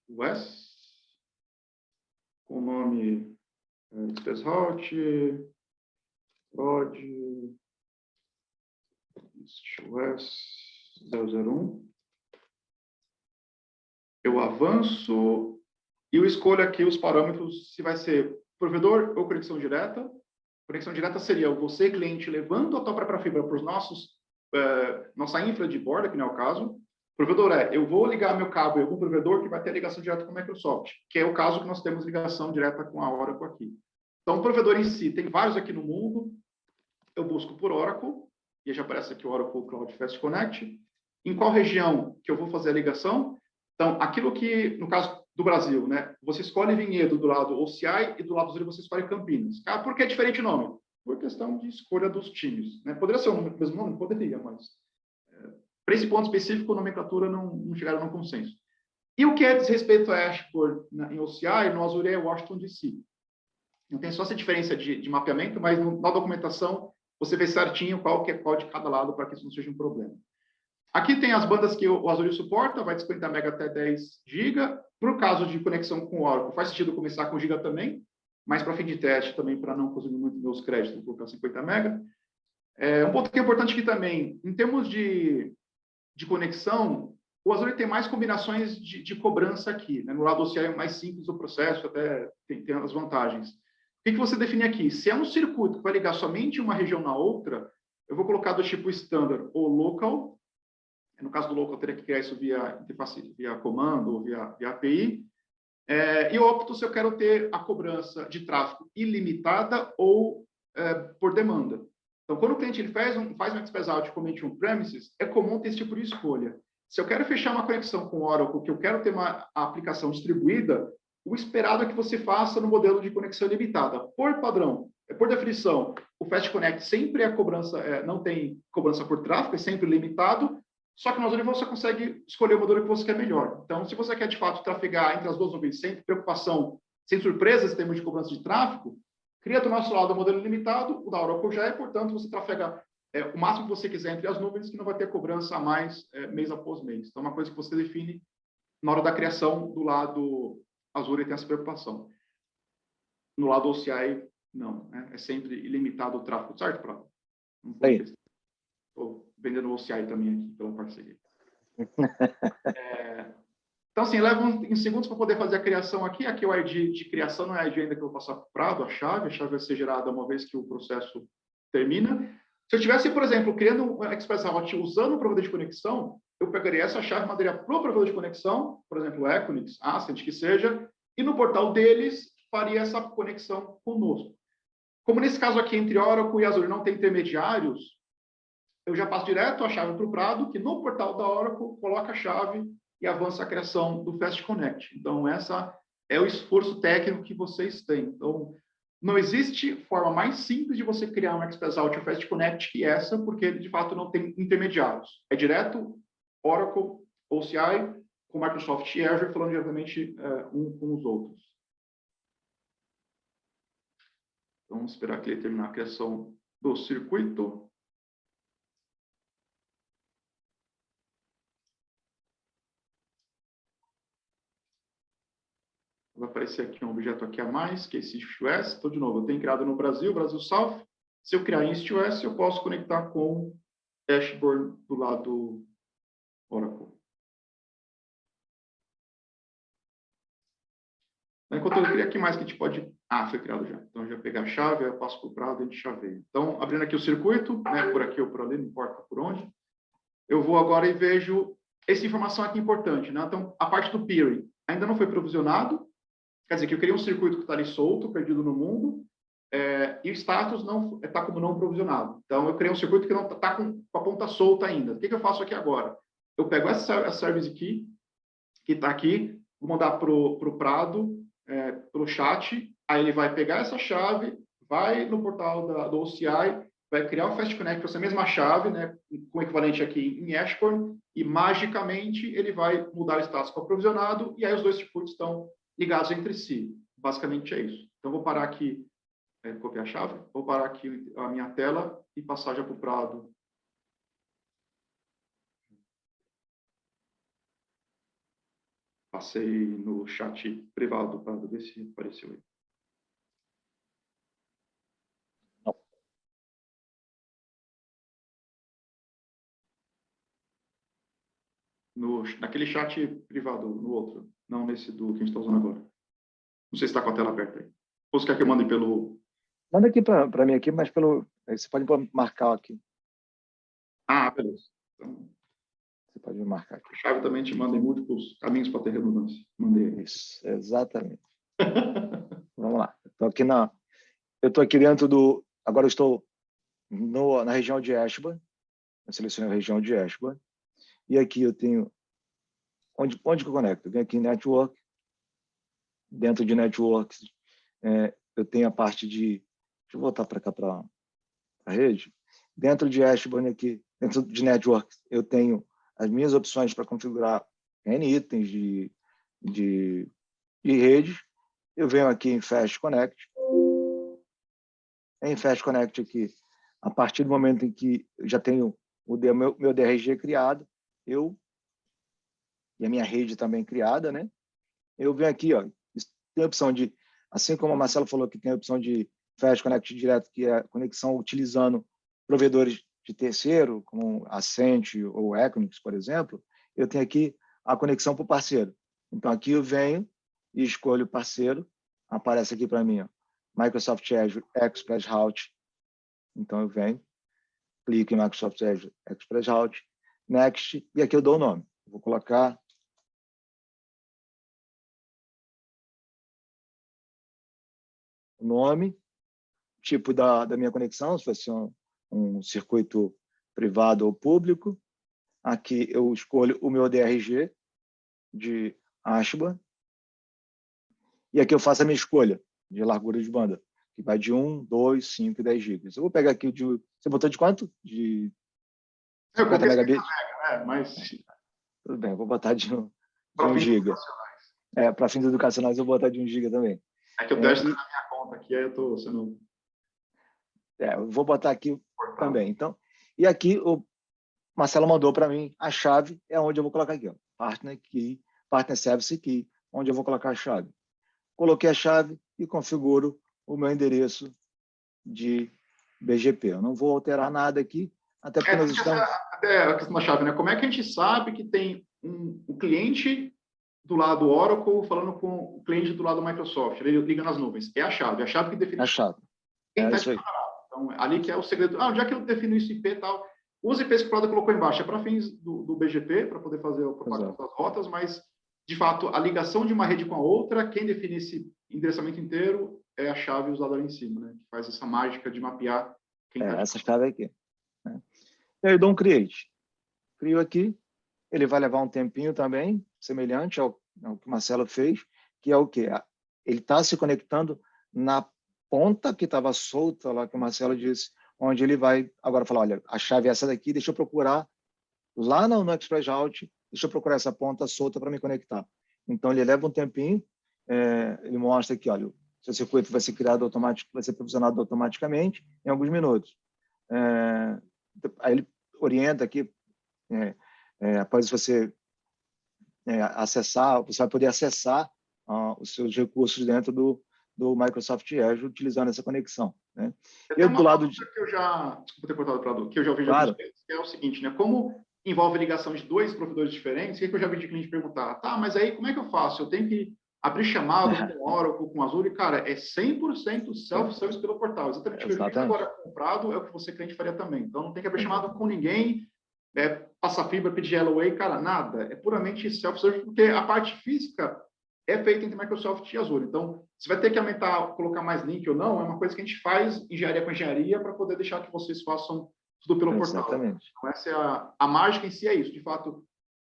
West, com o nome Express Route, prod East West 001. Eu avanço e eu escolho aqui os parâmetros, se vai ser provedor ou conexão direta. Conexão direta seria você, cliente, levando a tua própria fibra para os nossa infra de borda, que não é o caso. Provedor eu vou ligar meu cabo em algum provedor que vai ter ligação direta com a Microsoft, que é o caso que nós temos ligação direta com a Oracle aqui. Então, o provedor em si, tem vários aqui no mundo. Eu busco por Oracle, e já aparece aqui o Oracle Cloud Fast Connect. Em qual região que eu vou fazer a ligação? Então, aquilo que, no caso do Brasil, né, você escolhe Vinhedo do lado OCI e do lado Azure você escolhe Campinas. Por que é diferente o nome? por questão de escolha dos times, né? Poderia ser o mesmo nome? Poderia, mas para esse ponto específico, a nomenclatura não chegaram a um consenso. E o que é diz respeito a Ashford em OCI, no Azure é Washington DC. Não tem só essa diferença de mapeamento, mas na documentação você vê certinho qual de cada lado para que isso não seja um problema. Aqui tem as bandas que o Azure suporta, vai de 50 MB até 10 GB. Por caso de conexão com o Oracle, faz sentido começar com GB também, mas para fim de teste também, para não consumir muito meus créditos, vou colocar 50 MB. Um ponto que é importante aqui também, em termos de conexão, o Azure tem mais combinações de cobrança aqui, né? No lado OCI é mais simples o processo, até tem as vantagens. O que você define aqui? Se é um circuito que vai ligar somente uma região na outra, eu vou colocar do tipo standard ou local. No caso do local, eu teria que criar isso via interface, via comando ou via API. E eu opto se eu quero ter a cobrança de tráfego ilimitada ou por demanda. Então, quando o cliente ele faz um Express Out comente on-premises, é comum ter esse tipo de escolha. Se eu quero fechar uma conexão com o Oracle, que eu quero ter uma aplicação distribuída, o esperado é que você faça no modelo de conexão ilimitada. Por padrão, por definição, o Fast Connect sempre é cobrança, não tem cobrança por tráfego, é sempre limitado, só que no Azure você consegue escolher o modelo que você quer melhor. Então, se você quer, de fato, trafegar entre as duas nuvens sem preocupação, sem surpresas em termos de cobrança de tráfego, cria do nosso lado o modelo limitado, o da Oracle já é, portanto, você trafega o máximo que você quiser entre as nuvens, que não vai ter cobrança a mais mês após mês. Então, é uma coisa que você define na hora da criação do lado Azure tem essa preocupação. No lado OCI, não. Né? É sempre ilimitado o tráfego, certo, Prado? Estou vendendo o OCI também aqui pela parceria. Então, assim, leva uns segundos para poder fazer a criação aqui. Aqui é o ID de criação, não é o ID ainda que eu vou passar para o Prado, a chave vai ser gerada uma vez que o processo termina. Se eu estivesse, por exemplo, criando um Express Route usando o provedor de conexão, eu pegaria essa chave, mandaria para o provedor de conexão, por exemplo, Equinix, Ascent, que seja, e no portal deles faria essa conexão conosco. Como nesse caso aqui, entre Oracle e Azure não tem intermediários, eu já passo direto a chave para o Prado, que no portal da Oracle coloca a chave e avança a criação do Fast Connect. Então, essa é o esforço técnico que vocês têm. Então, não existe forma mais simples de você criar um Express Out ou Fast Connect que essa, porque ele, de fato, não tem intermediários. É direto Oracle, OCI, com Microsoft e Azure, falando diretamente um com os outros. Então, vamos esperar que ele terminar a criação do circuito. Vai aparecer aqui um objeto aqui a mais, que é esse EastWest. Então, de novo, eu tenho criado no Brasil, Brasil South. Se eu criar em EastWest, eu posso conectar com Ashburn do lado Oracle. Enquanto eu crio aqui mais que a gente pode... foi criado já. Então, eu já pegar a chave, eu passo para o Prado e a gente chaveia. Então, abrindo aqui o circuito, né, por aqui ou por ali, não importa por onde. Eu vou agora e vejo essa informação aqui importante. Né? Então, a parte do peering ainda não foi provisionado. Quer dizer, que eu criei um circuito que está ali solto, perdido no mundo, e o status não está como não provisionado. Então, eu criei um circuito que não está com a ponta solta ainda. O que eu faço aqui agora? Eu pego essa service key, que está aqui, vou mandar para o Prado, pelo chat, aí ele vai pegar essa chave, vai no portal do OCI, vai criar o Fast Connect com essa mesma chave, né, com o equivalente aqui em Ashburn, e magicamente ele vai mudar o status para provisionado, e aí os dois circuitos estão ligados entre si. Basicamente é isso. Então, vou parar aqui, copiar a chave, vou parar aqui a minha tela e passar já para o Prado. Passei no chat privado para ver se apareceu aí. Naquele chat privado, no outro, não nesse do que a gente está usando agora. Não sei se está com a tela aberta aí. Ou você quer que eu mande pelo... Manda aqui para mim aqui, mas pelo... Você pode marcar aqui. Beleza. Então, você pode me marcar aqui. A chave também te manda em múltiplos caminhos para ter redundância. Mandei. Isso, exatamente. Vamos lá. Eu estou aqui dentro do... Agora eu estou na região de Ashburn. Eu selecionei a região de Ashburn. E aqui eu tenho... Onde que eu conecto? Eu venho aqui em Network. Dentro de Networks, eu tenho a parte de... Deixa eu voltar para cá, para a rede. Dentro de Ashburn aqui, dentro de Network, eu tenho as minhas opções para configurar N itens de rede. Eu venho aqui em Fast Connect. Em Fast Connect aqui, a partir do momento em que eu já tenho meu DRG criado, e a minha rede também criada, né? Eu venho aqui, ó, tem a opção de, assim como o Marcelo falou que tem a opção de Fast Connect direto, que é a conexão utilizando provedores de terceiro, como a Ascent ou Equinix, por exemplo, eu tenho aqui a conexão para o parceiro. Então, aqui eu venho e escolho o parceiro, aparece aqui para mim, ó, Microsoft Azure Express Route. Então, eu venho, clico em Microsoft Azure Express Route, Next, e aqui eu dou o nome. Vou colocar o nome, tipo da minha conexão, se vai ser um circuito privado ou público. Aqui eu escolho o meu DRG de Ashburn. E aqui eu faço a minha escolha de largura de banda, que vai de 1, 2, 5 e 10 gigas. Eu vou pegar aqui o de... Você botou de quanto? De 50 megabits? Mas... Tudo bem, eu vou botar de 1 giga. Para fins educacionais eu vou botar de 1 giga também. É que eu teste na minha conta aqui, aí eu estou sendo... eu vou botar aqui também. Então, e aqui o Marcelo mandou para mim a chave, é onde eu vou colocar aqui, ó, Partner Key, Partner Service Key, onde eu vou colocar a chave. Coloquei a chave e configuro o meu endereço de BGP. Eu não vou alterar nada aqui, até porque nós estamos... Até a questão da chave, né? Como é que a gente sabe que tem um cliente do lado Oracle falando com o cliente do lado Microsoft? Ele liga nas nuvens. É a chave que define. É a chave. Quem está separado. Então, ali que é o segredo. Onde é que eu defino isso IP e tal? Os IPs que o Prado colocou embaixo é para fins do BGP, para poder fazer o propaganda das rotas, mas, de fato, a ligação de uma rede com a outra, quem define esse endereçamento inteiro é a chave usada ali em cima, né? Que faz essa mágica de mapear quem está... essa chave aqui. Né? Eu dou um create. Crio aqui. Ele vai levar um tempinho também, semelhante ao que o Marcelo fez, que é o quê? Ele está se conectando na ponta que estava solta lá, que o Marcelo disse, onde ele vai agora falar, olha, a chave é essa daqui, deixa eu procurar lá no Express Route, deixa eu procurar essa ponta solta para me conectar. Então, ele leva um tempinho, ele mostra aqui, olha, o seu circuito vai ser criado automaticamente, vai ser provisionado automaticamente em alguns minutos. Aí ele orienta aqui, após você acessar, você vai poder acessar os seus recursos dentro do Microsoft Azure utilizando essa conexão. Né? Eu do lado de... que eu já, desculpa ter cortado para que eu já ouvi claro. vezes, que é o seguinte, né? Como envolve ligação de dois provedores diferentes, o que eu já vi de cliente perguntar? Tá, mas aí como é que eu faço? Eu tenho que abrir chamado com Oracle, com Azure, e, cara, é 100% self-service pelo portal. Exatamente o que eu fiz agora comprado é o que você, cliente, faria também. Então, não tem que abrir chamado com ninguém, passar fibra, pedir LOA, cara, nada. É puramente self-service, porque a parte física é feita entre Microsoft e Azure. Então, se vai ter que aumentar, colocar mais link ou não, é uma coisa que a gente faz engenharia com engenharia para poder deixar que vocês façam tudo pelo portal. Exatamente. Então, essa é a mágica em si, é isso. De fato,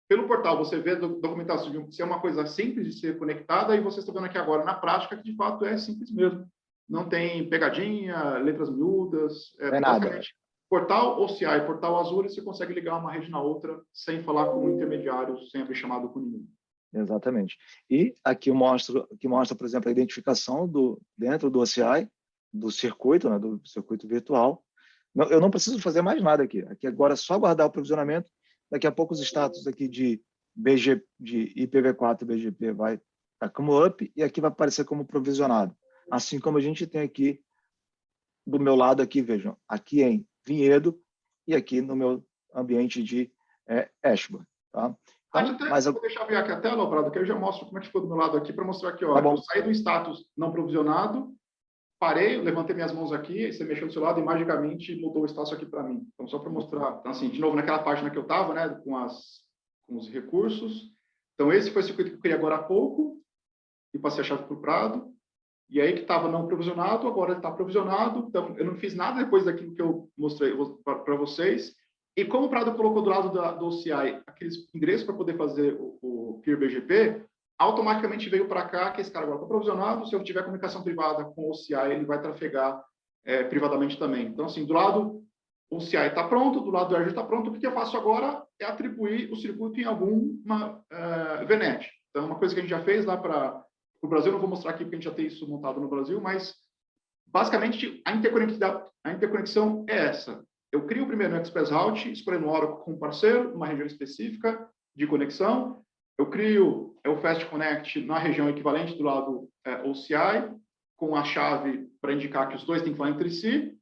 pelo portal, você vê a documentação se é uma coisa simples de ser conectada, e vocês estão vendo aqui agora na prática que, de fato, é simples mesmo. Não tem pegadinha, letras miúdas. É nada. Portal OCI, portal Azure, você consegue ligar uma rede na outra sem falar com um intermediário, sem abrir chamado com ninguém. Exatamente. E aqui mostra, por exemplo, a identificação dentro do OCI, do circuito, né, do circuito virtual. Eu não preciso fazer mais nada aqui. Aqui agora é só guardar o provisionamento. Daqui a pouco os status aqui de IPv4 e BGP vai estar como up, e aqui vai aparecer como provisionado. Assim como a gente tem aqui do meu lado, aqui, vejam, aqui em Vinhedo e aqui no meu ambiente de Ashburn. Tá? Então, mas vou deixar ver aqui a tela, Prado, que eu já mostro como é que ficou do meu lado aqui, para mostrar aqui, ó, eu saí do status não provisionado, parei, levantei minhas mãos aqui, você mexeu do seu lado e magicamente mudou o status aqui para mim. Então, só para mostrar, então, assim, de novo, naquela página que eu estava, né, com os recursos. Então, esse foi o circuito que eu criei agora há pouco, e passei a chave para o Prado, e aí que estava não provisionado, agora ele está provisionado. Então, eu não fiz nada depois daquilo que eu mostrei para vocês. E como o Prado colocou do lado do OCI aqueles endereços para poder fazer o Peer BGP, automaticamente veio para cá que esse cara agora está provisionado. Se eu tiver comunicação privada com o OCI, ele vai trafegar privadamente também. Então, assim, do lado o CI está pronto, do lado do Azure está pronto, o que eu faço agora é atribuir o circuito em alguma VNet. Então, uma coisa que a gente já fez lá para o Brasil, não vou mostrar aqui porque a gente já tem isso montado no Brasil, mas basicamente a interconexão é essa. Eu crio primeiro no Express Route, escolhendo o Oracle como parceiro, numa região específica de conexão. Eu crio o Fast Connect na região equivalente do lado OCI, com a chave para indicar que os dois têm que falar entre si.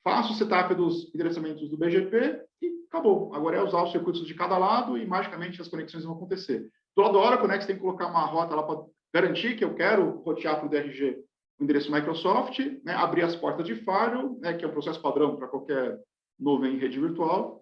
Faço o setup dos endereçamentos do BGP e acabou. Agora é usar os circuitos de cada lado e magicamente as conexões vão acontecer. Do lado da Oracle, né, você tem que colocar uma rota lá para garantir que eu quero rotear para o DRG o endereço Microsoft, né, abrir as portas de firewall, né, que é um processo padrão para qualquer nuvem em rede virtual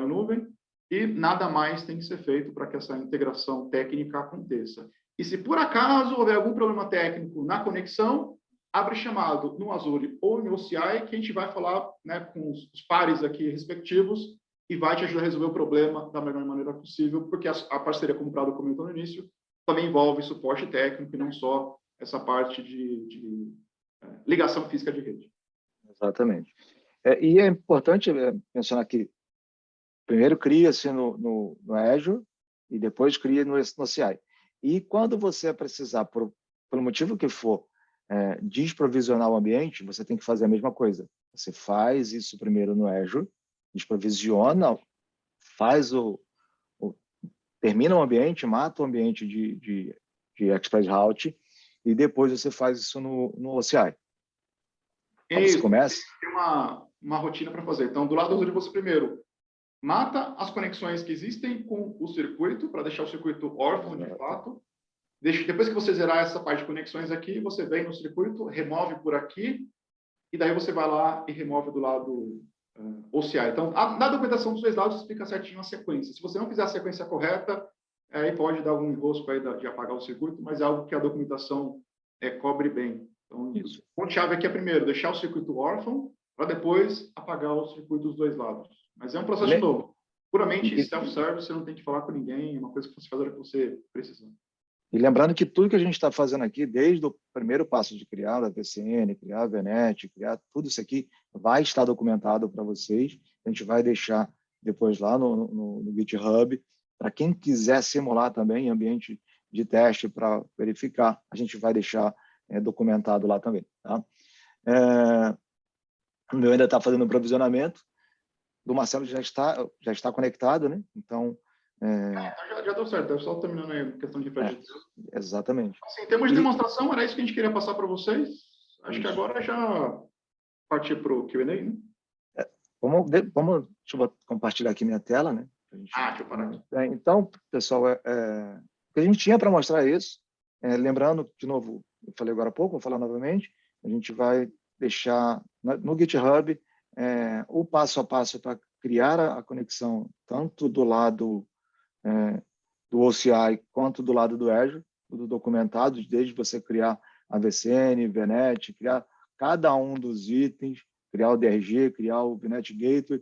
em nuvem, e nada mais tem que ser feito para que essa integração técnica aconteça. E se por acaso houver algum problema técnico na conexão, abre chamado no Azure ou no OCI, que a gente vai falar, né, com os pares aqui respectivos e vai te ajudar a resolver o problema da melhor maneira possível, porque a parceria, como o Prado comentou no início, também envolve suporte técnico e não só essa parte de ligação física de rede. Exatamente. E é importante mencionar que primeiro cria-se no Azure e depois cria no CI. E quando você precisar, pelo motivo que for, desprovisionar o ambiente, você tem que fazer a mesma coisa. Você faz isso primeiro no Azure, desprovisiona, termina o ambiente, mata o ambiente de Express Route e depois você faz isso no OCI. Então, você começa? Tem uma rotina para fazer. Então, do lado do Azure, você primeiro mata as conexões que existem com o circuito, para deixar o circuito órfão de fato. Depois que você zerar essa parte de conexões aqui, você vem no circuito, remove por aqui, e daí você vai lá e remove do lado OCI. Então, na documentação dos dois lados, explica certinho a sequência. Se você não fizer a sequência correta, aí pode dar algum enrosco aí de apagar o circuito, mas é algo que a documentação cobre bem. Então, o ponto-chave aqui é primeiro deixar o circuito órfão, para depois apagar o circuito dos dois lados. Mas é um processo novo. Puramente self-service, você não tem que falar com ninguém, é uma coisa que você faz a hora que você precisa. E lembrando que tudo que a gente está fazendo aqui, desde o primeiro passo de criar a VCN, criar a VNet, criar tudo isso aqui, vai estar documentado para vocês. A gente vai deixar depois lá no GitHub. Para quem quiser simular também ambiente de teste para verificar, a gente vai deixar documentado lá também. Tá? O meu ainda está fazendo o provisionamento. Do Marcelo já está conectado, né? Então... já deu certo, é só terminando aí a questão de infraestrutura. Exatamente. Assim, em termos de demonstração, era isso que a gente queria passar para vocês. Acho que agora já partir para o Q&A, né? Deixa eu compartilhar aqui minha tela, né? Deixa eu parar aqui. Então, pessoal, o que a gente tinha para mostrar é isso. Lembrando, de novo, eu falei agora há pouco, vou falar novamente, a gente vai deixar no GitHub o passo a passo para criar a conexão, tanto do lado do OCI quanto do lado do Azure, tudo documentado, desde você criar a VCN, VNet, criar cada um dos itens, criar o DRG, criar o VNet Gateway,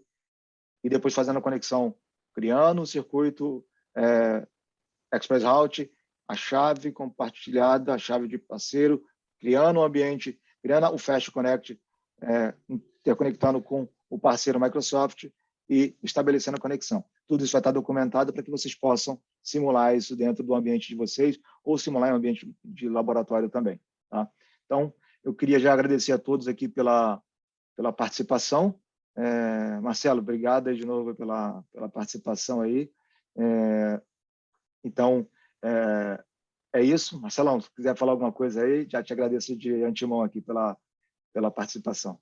e depois fazendo a conexão, criando o circuito Express Route, a chave compartilhada, a chave de parceiro, criando o ambiente, criando o Fast Connect, interconectando com o parceiro Microsoft e estabelecendo a conexão. Tudo isso vai estar documentado para que vocês possam simular isso dentro do ambiente de vocês ou simular em um ambiente de laboratório também. Tá? Então, eu queria já agradecer a todos aqui pela participação. Marcelo, obrigado de novo pela participação aí. Então, é isso. Marcelão, se quiser falar alguma coisa aí, já te agradeço de antemão aqui pela participação.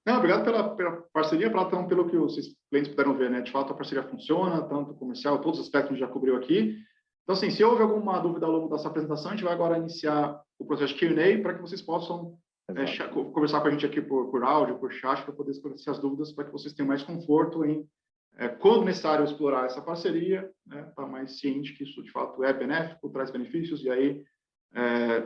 Não, obrigado pela parceria, Platão, pelo que os clientes puderam ver, né? De fato, a parceria funciona, tanto comercial, todos os aspectos a gente já cobriu aqui. Então, assim, se houve alguma dúvida ao longo dessa apresentação, a gente vai agora iniciar o processo de Q&A para que vocês possam conversar com a gente aqui por áudio, por chat, para poder esclarecer as dúvidas, para que vocês tenham mais conforto em, quando necessário, explorar essa parceria, né? Tá mais ciente que isso, de fato, é benéfico, traz benefícios, e aí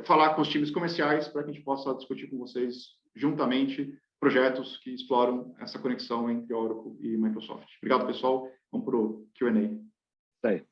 falar com os times comerciais para que a gente possa discutir com vocês juntamente projetos que exploram essa conexão entre Oracle e Microsoft. Obrigado, pessoal. Vamos para o Q&A.